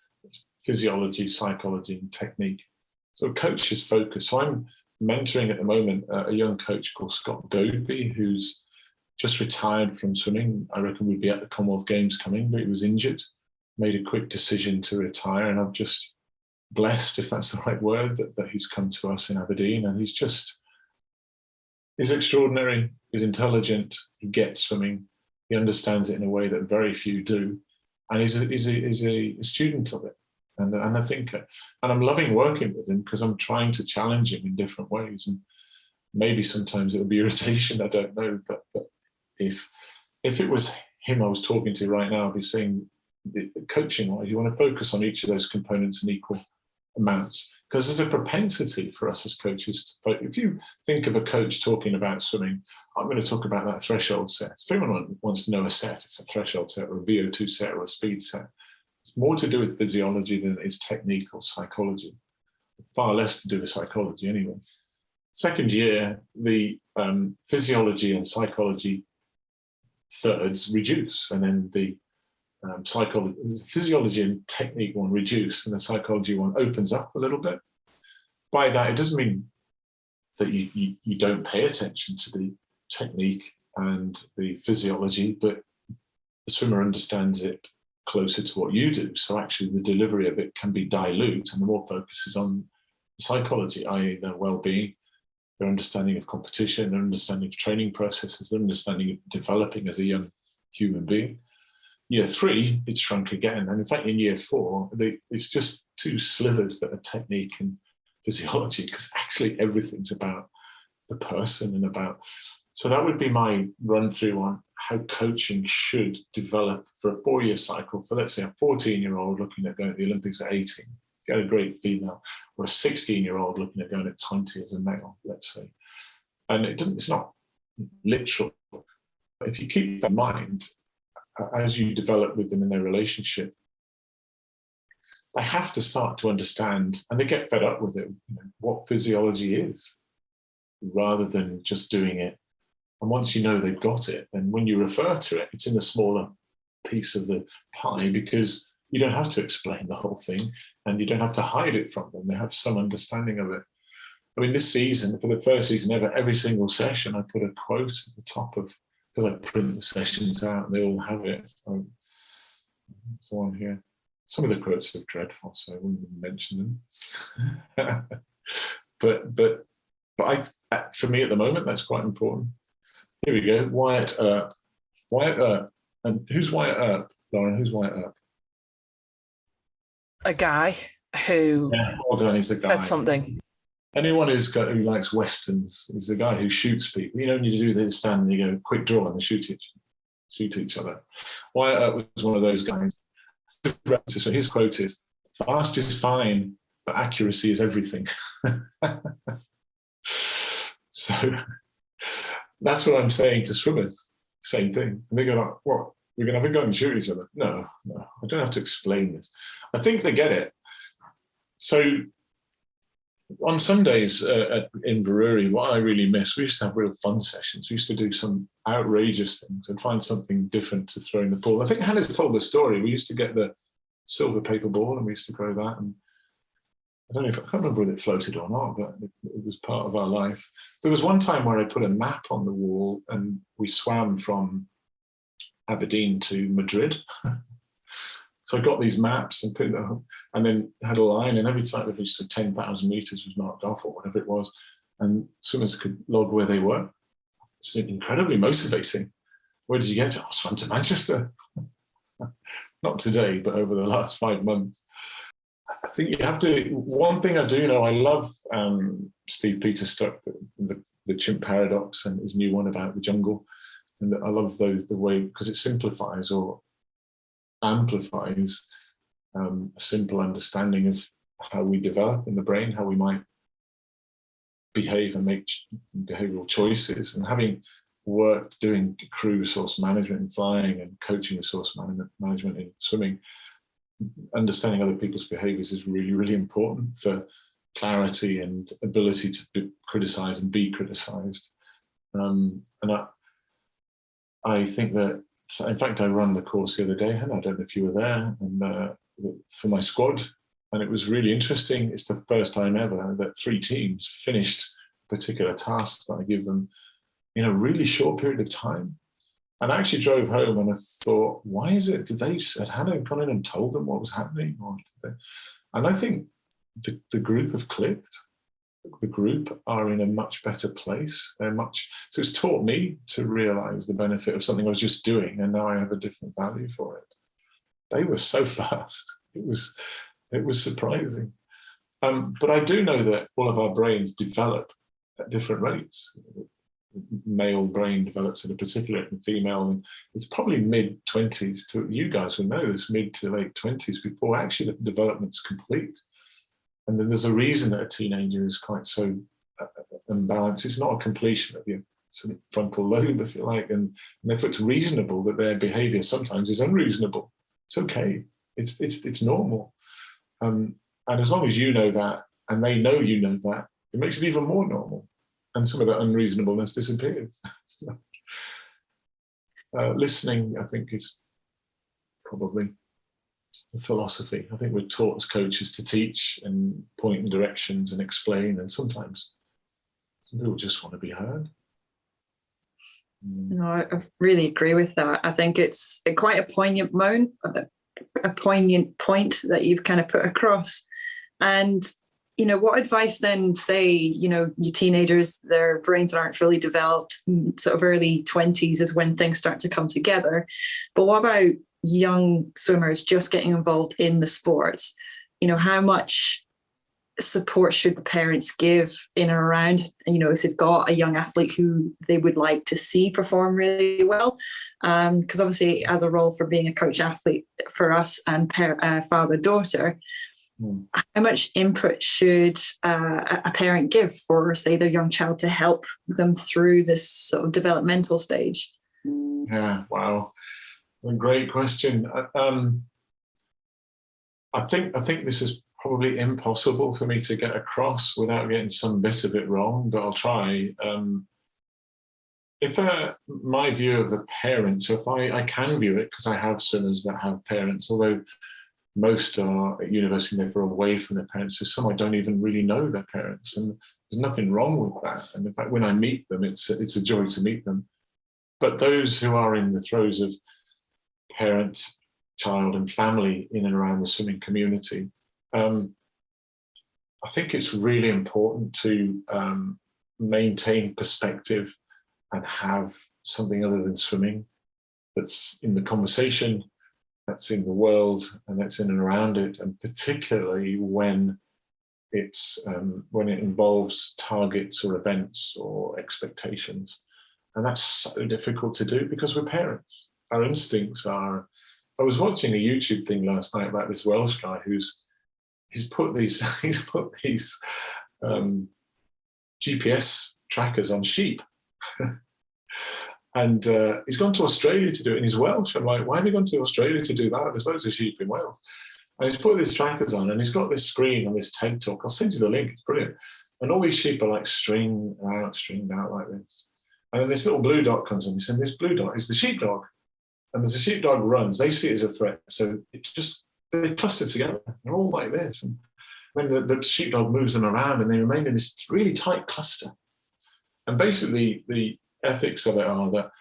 physiology, psychology, and technique. So a coach is focused. So I'm mentoring at the moment a young coach called Scott Godby, who's just retired from swimming. I reckon would be at the Commonwealth Games coming, but he was injured, made a quick decision to retire. And I'm just blessed, if that's the right word, that he's come to us in Aberdeen. And he's extraordinary, he's intelligent, he gets swimming, he understands it in a way that very few do. And he's a student of it. And I think, and I'm loving working with him because I'm trying to challenge him in different ways. And maybe sometimes it'll be irritation, I don't know. But if it was him I was talking to right now, I'd be saying, coaching-wise, you want to focus on each of those components in equal amounts, because there's a propensity for us as coaches if you think of a coach talking about swimming, I'm going to talk about that threshold set. If anyone wants to know a set, it's a threshold set or a VO2 set or a speed set. It's more to do with physiology than it is technique or psychology, far less to do with psychology anyway. Second year, the physiology and psychology thirds reduce, and then the physiology and technique one reduce, and the psychology one opens up a little bit. By that, it doesn't mean that you don't pay attention to the technique and the physiology, but the swimmer understands it closer to what you do. So actually the delivery of it can be dilute, and the more focus is on the psychology, i.e. their well-being, their understanding of competition, their understanding of training processes, their understanding of developing as a young human being. Year 3, it's shrunk again. And in fact, in year 4, it's just 2 slithers that are technique and physiology, because actually everything's about the person and about. So that would be my run through on how coaching should develop for a 4-year cycle for, let's say, a 14-year-old looking at going to the Olympics at 18, get a great female, or a 16-year-old looking at going at 20 as a male, let's say. And it's not literal. But if you keep that in mind, as you develop with them in their relationship, they have to start to understand, and they get fed up with it, what physiology is, rather than just doing it. And once you know they've got it, then when you refer to it, it's in a smaller piece of the pie, because you don't have to explain the whole thing, and you don't have to hide it from them. They have some understanding of it. I mean, this season, for the first season ever, every single session, I put a quote at the top of, because I print the sessions out and they all have it. So on here. Some of the quotes are dreadful, so I wouldn't even mention them. but for me at the moment, that's quite important. Here we go. Wyatt Earp. Wyatt Earp. And who's Wyatt Earp, Lauren? Who's Wyatt Earp? A guy who well done, he's a guy. said something. Anyone who likes westerns is the guy who shoots people. You know, when you do this stand and you go quick draw and they shoot each other. Wyatt Earp was one of those guys. So his quote is, "Fast is fine, but accuracy is everything." So that's what I'm saying to swimmers. Same thing. And they go like, what? We're going to have a gun and shoot each other? No, I don't have to explain this. I think they get it. So on Sundays in Veruri, what I really miss, we used to have real fun sessions. We used to do some outrageous things and find something different to throw in the pool. I think Hannah's told the story. We used to get the silver paper ball and we used to throw that. And I can't remember whether it floated or not, but it was part of our life. There was one time where I put a map on the wall and we swam from Aberdeen to Madrid. So I got these maps and put them, and then had a line, and every time it reached 10,000 meters was marked off or whatever it was, and swimmers could log where they were. It's incredibly motivating. Where did you get to? I swam to Manchester. Not today, but over the last 5 months. I think you have to. One thing I do know, I love Steve Peters stuff, the chimp paradox, and his new one about the jungle, and I love the way, because it simplifies or amplifies a simple understanding of how we develop in the brain, how we might behave and make behavioral choices. And having worked doing crew resource management in flying and coaching resource management in swimming, understanding other people's behaviors is really, really important for clarity and ability to criticize and be criticized. And I think that, in fact, I ran the course the other day, and I don't know if you were there, and for my squad, and it was really interesting. It's the first time ever that 3 teams finished a particular task that I give them in a really short period of time. And I actually drove home and I thought, why is it? Had Hannah gone in and told them what was happening? And I think the group have clicked. The group are in a much better place. So it's taught me to realize the benefit of something I was just doing, and now I have a different value for it. They were so fast. It was surprising. But I do know that all of our brains develop at different rates. Male brain develops at a particular rate, and female, and it's probably mid-20s to, you guys will know this, mid to late 20s before actually the development's complete. And then there's a reason that a teenager is quite so unbalanced. It's not a completion of your sort of frontal lobe, if you like, and therefore it's reasonable that their behaviour sometimes is unreasonable. It's okay. It's normal. And as long as you know that, and they know you know that, it makes it even more normal. And some of that unreasonableness disappears. Listening, I think, is probably the philosophy. I think we're taught as coaches to teach and point in directions and explain, and sometimes some people just want to be heard. No, I really agree with that. I think it's quite a poignant moment, a poignant point that you've kind of put across. And what advice then, say, your teenagers, their brains aren't fully developed, sort of early 20s is when things start to come together. But what about young swimmers just getting involved in the sport? How much support should the parents give in and around, if they've got a young athlete who they would like to see perform really well? Because obviously, as a role for being a coach athlete for us and father-daughter, how much input should a parent give for, say, their young child to help them through this sort of developmental stage? Yeah, wow, a great question. I think this is probably impossible for me to get across without getting some bit of it wrong, but I'll try. My view of a parent, so if I can view it, because I have swimmers that have parents, although most are at university and they're away from their parents. So some I don't even really know their parents, and there's nothing wrong with that. And in fact, when I meet them, it's a joy to meet them. But those who are in the throes of parent, child, and family in and around the swimming community, I think it's really important to maintain perspective and have something other than swimming that's in the conversation, that's in the world, and that's in and around it, and particularly when it involves targets or events or expectations. And that's so difficult to do because we're parents. Our instincts are. I was watching a YouTube thing last night about this Welsh guy he's put these GPS trackers on sheep. And he's gone to Australia to do it, and he's Welsh. I'm like, why have you gone to Australia to do that? There's loads of sheep in Wales. And he's put these trackers on, and he's got this screen on this TED Talk. I'll send you the link. It's brilliant. And all these sheep are like stringed out like this. And then this little blue dot comes on. He said, this blue dot is the sheepdog. And as the sheepdog runs, they see it as a threat. So they cluster together. They're all like this. And then the sheepdog moves them around, and they remain in this really tight cluster. And basically, the ethics of it are that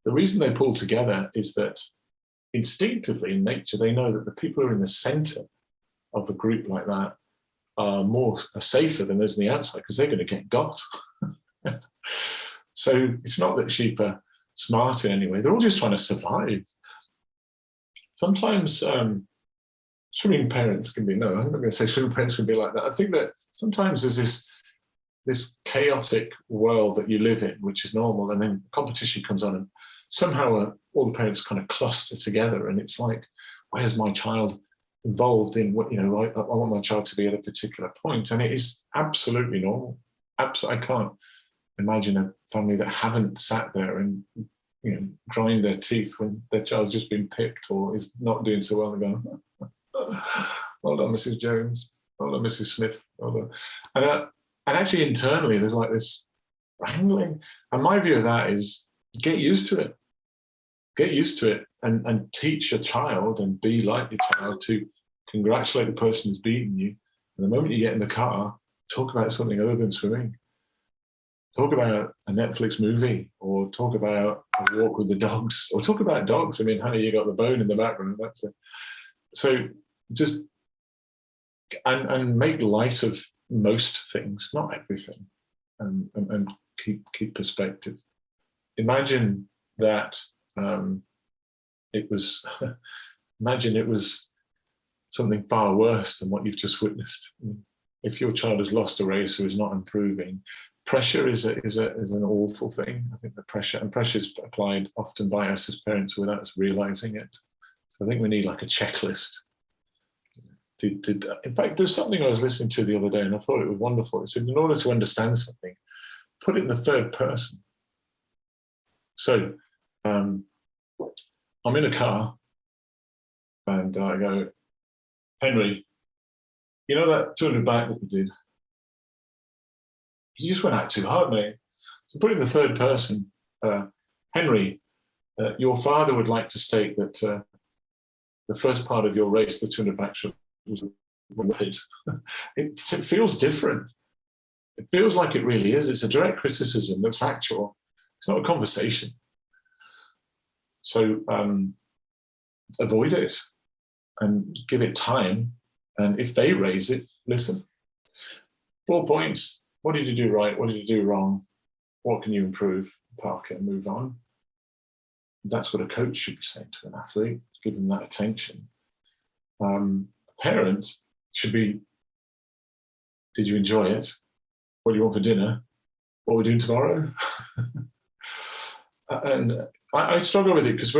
the reason they pull together is that instinctively in nature, they know that the people who are in the center of the group like that are safer than those on the outside, because they're going to get got. So it's not that sheep are smart in any way. They're all just trying to survive. Sometimes swimming parents can be, no, I'm not going to say swimming parents can be like that. I think that sometimes there's this chaotic world that you live in, which is normal, and then competition comes on, and somehow all the parents kind of cluster together, and it's like, where's my child involved in what, I want my child to be at a particular point, and it is absolutely normal. I can't imagine a family that haven't sat there and grind their teeth when their child's just been picked or is not doing so well, and going, well done, Mrs. Jones, well done, Mrs. Smith, well done. And actually internally, there's like this wrangling. And my view of that is get used to it. Get used to it and teach your child and be like your child to congratulate the person who's beaten you. And the moment you get in the car, talk about something other than swimming. Talk about a Netflix movie, or talk about a walk with the dogs, or talk about dogs. I mean, honey, you got the bone in the background. That's it. So just, and make light of most things, not everything, and keep perspective. Imagine that it was something far worse than what you've just witnessed. If your child has lost a race or is not improving, pressure is an awful thing. I think the pressure is applied often by us as parents without us realizing it. So I think we need like a checklist. In fact, there's something I was listening to the other day, and I thought it was wonderful. It said, in order to understand something, put it in the third person. So I'm in a car, and I go, Henry, you know that 200 back that you did? You just went out too hard, mate. So put it in the third person. Henry, your father would like to state that the first part of your race, the 200 back, was rapid. It feels different. It feels like it really is. It's a direct criticism that's factual. It's not a conversation. So avoid it and give it time. And if they raise it, listen. 4 points. What did you do right? What did you do wrong? What can you improve? Park it and move on. That's what a coach should be saying to an athlete. Give them that attention. Parent should be, did you enjoy it? What do you want for dinner? What are we doing tomorrow? And I struggle with it because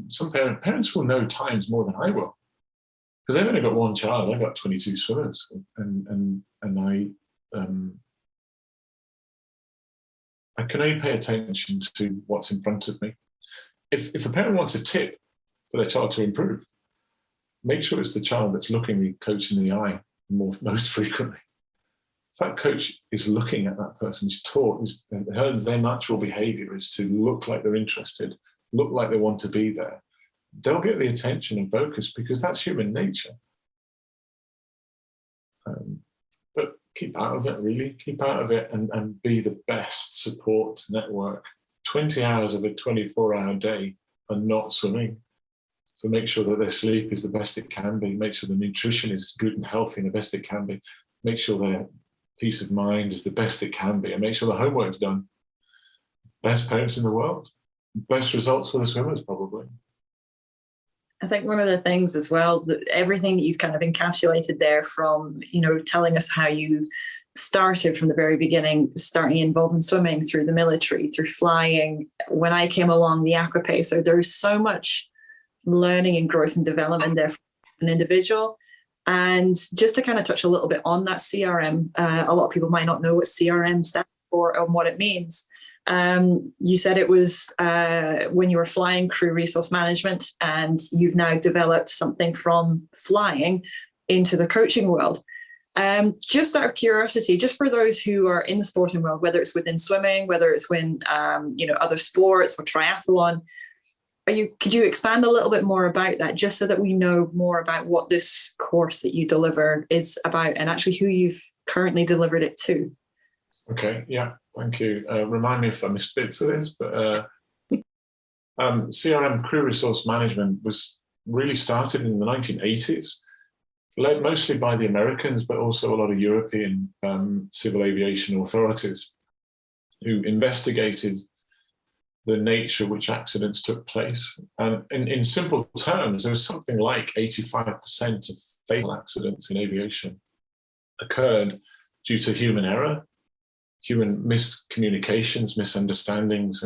some parents will know times more than I will, because I've only got one child. I've got 22 swimmers, and I can only pay attention to what's in front of me. If a parent wants a tip for their child to improve, make sure it's the child that's looking the coach in the eye most frequently. If that coach is looking at that person, is taught, their natural behavior is to look like they're interested, look like they want to be there, they'll get the attention and focus, because that's human nature. But keep out of it, really. Keep out of it and be the best support network. 20 hours of a 24-hour day are not swimming. So make sure that their sleep is the best it can be. Make sure the nutrition is good and healthy and the best it can be. Make sure their peace of mind is the best it can be. And make sure the homework's done. Best parents in the world. Best results for the swimmers, probably. I think one of the things as well, that everything that you've kind of encapsulated there, from, telling us how you started from the very beginning, starting involved in swimming, through the military, through flying. When I came along, the aqua pacer, there's so much learning and growth and development there for an individual. And just to kind of touch a little bit on that CRM, a lot of people might not know what CRM stands report on what it means. You said it was when you were flying crew resource management, and you've now developed something from flying into the coaching world. Just out of curiosity, just for those who are in the sporting world, whether it's within swimming, whether it's when other sports or triathlon, could you expand a little bit more about that, just so that we know more about what this course that you deliver is about, and actually who you've currently delivered it to? Okay, yeah, thank you. Remind me if I missed bits of this, but CRM, crew resource management, was really started in the 1980s, led mostly by the Americans, but also a lot of European civil aviation authorities who investigated the nature which accidents took place. And in simple terms, there was something like 85% of fatal accidents in aviation occurred due to human error, human miscommunications, misunderstandings,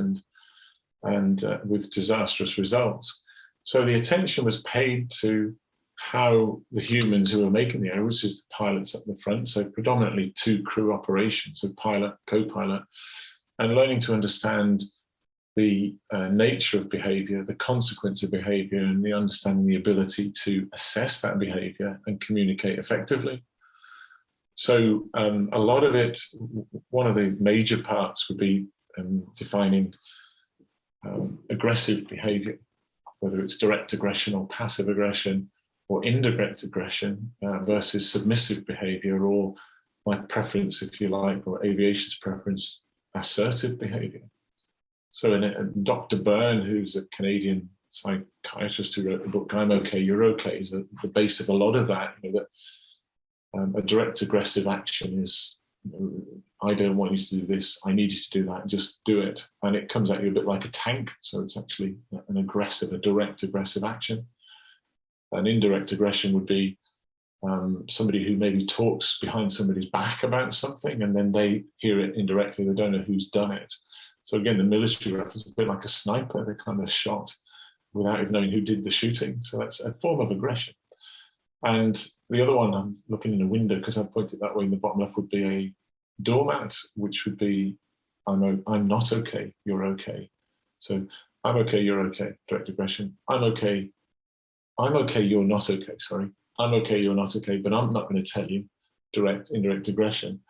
and with disastrous results. So the attention was paid to how the humans who were making the error, which is the pilots at the front, so predominantly two crew operations, so pilot, co-pilot, and learning to understand the nature of behavior, the consequence of behavior, and the understanding the ability to assess that behavior and communicate effectively. So a lot of it, one of the major parts would be defining aggressive behavior, whether it's direct aggression or passive aggression, or indirect aggression versus submissive behavior, or my preference, if you like, or aviation's preference, assertive behavior. So Dr. Byrne, who's a Canadian psychiatrist who wrote the book I'm Okay, You're Okay, is the base of a lot of that, that a direct aggressive action is, I don't want you to do this, I need you to do that, just do it. And it comes at you a bit like a tank, so it's actually a direct aggressive action. An indirect aggression would be somebody who maybe talks behind somebody's back about something, and then they hear it indirectly, they don't know who's done it. So again, the military reference is a bit like a sniper, they kind of shot without even knowing who did the shooting. So that's a form of aggression. And the other one, I'm looking in a window because I pointed that way in the bottom left, would be a doormat, which would be, I'm not okay, you're okay. So I'm okay, you're okay, direct aggression. I'm okay, you're not okay, sorry. I'm okay, you're not okay, but I'm not going to tell you, direct, indirect aggression.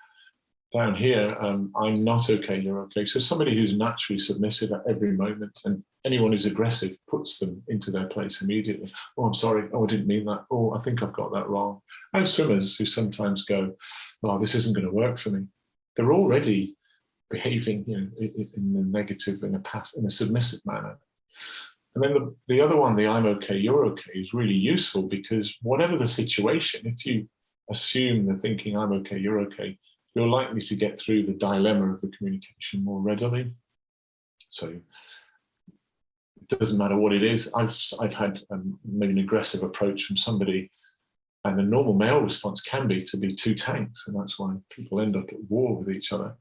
Down here, I'm not okay, you're okay. So somebody who's naturally submissive at every moment, and anyone who's aggressive puts them into their place immediately. Oh, I'm sorry. Oh, I didn't mean that. Oh, I think I've got that wrong. I have swimmers who sometimes go, oh, this isn't going to work for me. They're already behaving in a negative, in a submissive manner. And then the other one, the I'm okay, you're okay, is really useful, because whatever the situation, if you assume the thinking I'm okay, you're okay, you're likely to get through the dilemma of the communication more readily. So it doesn't matter what it is. I've had maybe an aggressive approach from somebody, and the normal male response can be to be two tanks, and that's why people end up at war with each other.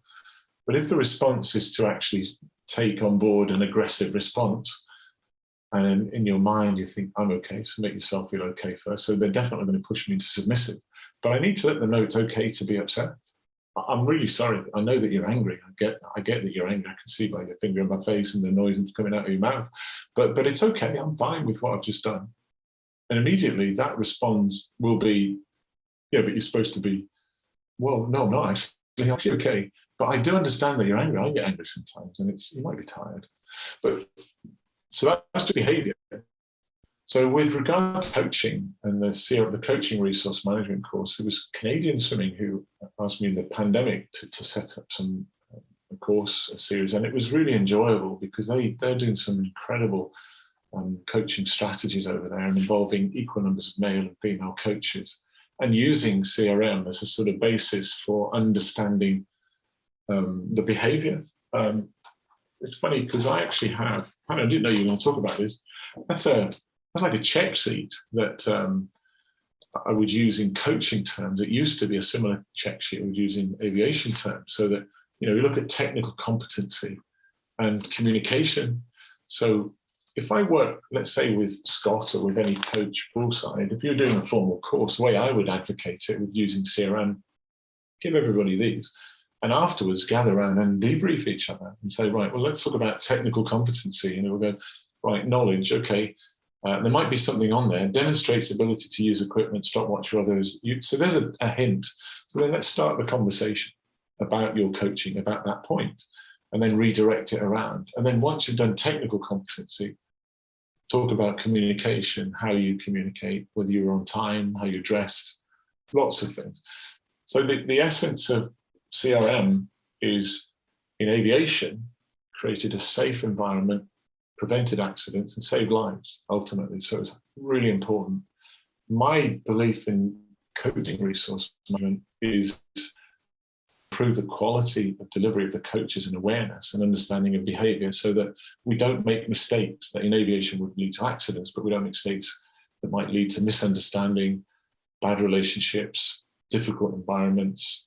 But if the response is to actually take on board an aggressive response, and in your mind you think, I'm okay, so make yourself feel okay first. So they're definitely going to push me into submissive. But I need to let them know it's okay to be upset. I'm really sorry. I know that you're angry. I get that you're angry. I can see by your finger in my face and the noise that's coming out of your mouth. But it's okay. I'm fine with what I've just done. And immediately that response will be, yeah, but you're supposed to be, well, no, I'm not actually okay. But I do understand that you're angry. I get angry sometimes, and you might be tired. But so that's the behavior. So with regard to coaching and the coaching resource management course, it was Canadian Swimming who asked me in the pandemic to set up a series, and it was really enjoyable because they're doing some incredible coaching strategies over there, and involving equal numbers of male and female coaches, and using CRM as a sort of basis for understanding the behavior. It's funny because I didn't know you were going to talk about this. That's like a check sheet that I would use in coaching terms. It used to be a similar check sheet I would use in aviation terms, so that, you look at technical competency and communication. So if I work, let's say, with Scott or with any coach poolside, if you're doing a formal course, the way I would advocate it with using CRM, give everybody these. and afterwards gather around and debrief each other and say, right, well, let's talk about technical competency. And we'll go, right, knowledge, okay. There might be something on there, demonstrates ability to use equipment, stopwatch or others. So there's a hint. So then let's start the conversation about your coaching, about that point, and then redirect it around. And then once you've done technical competency, talk about communication, how you communicate, whether you're on time, how you're dressed, lots of things. So the essence of CRM is, in aviation, created a safe environment, prevented accidents and saved lives, ultimately. So it's really important. My belief in coaching resource management is improve the quality of delivery of the coaches and awareness and understanding of behavior so that we don't make mistakes that in aviation would lead to accidents, but we don't make mistakes that might lead to misunderstanding, bad relationships, difficult environments,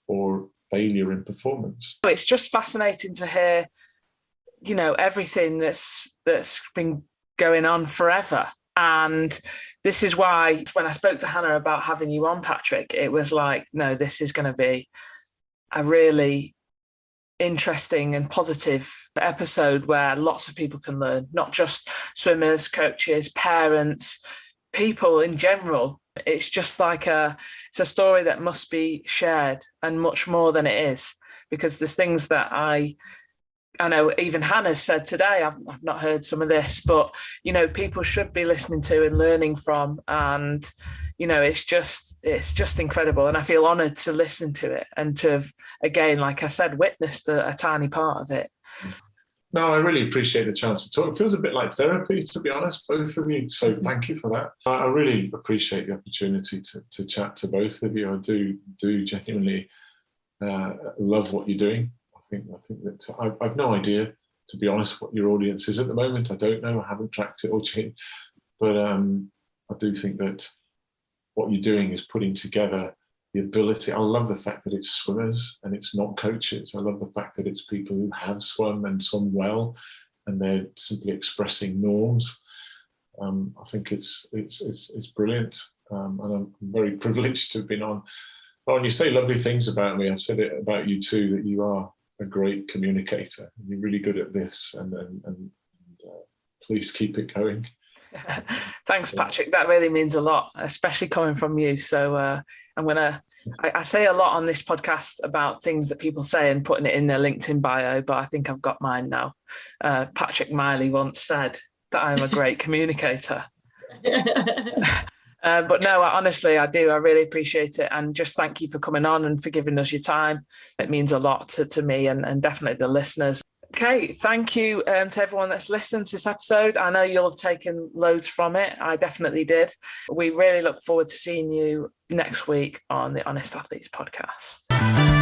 or failure in performance. It's just fascinating to hear, you know, everything that's been going on forever. And this is why when I spoke to Hannah about having you on, Patrick, it was like, no, this is going to be a really interesting and positive episode where lots of people can learn, not just swimmers, coaches, parents, people in general. It's just like it's a story that must be shared, and much more than it is, because there's things that I know even Hannah said today, I've not heard some of this, but, you know, people should be listening to and learning from. And, you know, it's just incredible. And I feel honoured to listen to it and to have, again, like I said, witnessed a tiny part of it. No, I really appreciate the chance to talk. It feels a bit like therapy, to be honest, both of you. So thank you for that. I really appreciate the opportunity to chat to both of you. I do genuinely love what you're doing. I think that I've no idea, to be honest, what your audience is at the moment. I don't know. I haven't tracked it or changed. But I do think that what you're doing is putting together the ability. I love the fact that it's swimmers and it's not coaches. I love the fact that it's people who have swum and swum well, and they're simply expressing norms. I think it's brilliant, and I'm very privileged to have been on. Well, when you say lovely things about me, I've said it about you too, that you are a great communicator. You're really good at this, and please keep it going. Thanks, Patrick. That really means a lot, especially coming from you. So I say a lot on this podcast about things that people say and putting it in their LinkedIn bio, but I think I've got mine now. Patrick Miley once said that I'm a great communicator. But no, honestly, I do. I really appreciate it. And just thank you for coming on and for giving us your time. It means a lot to me and definitely the listeners. Okay, thank you to everyone that's listened to this episode. I know you'll have taken loads from it. I definitely did. We really look forward to seeing you next week on the Honest Athletes podcast.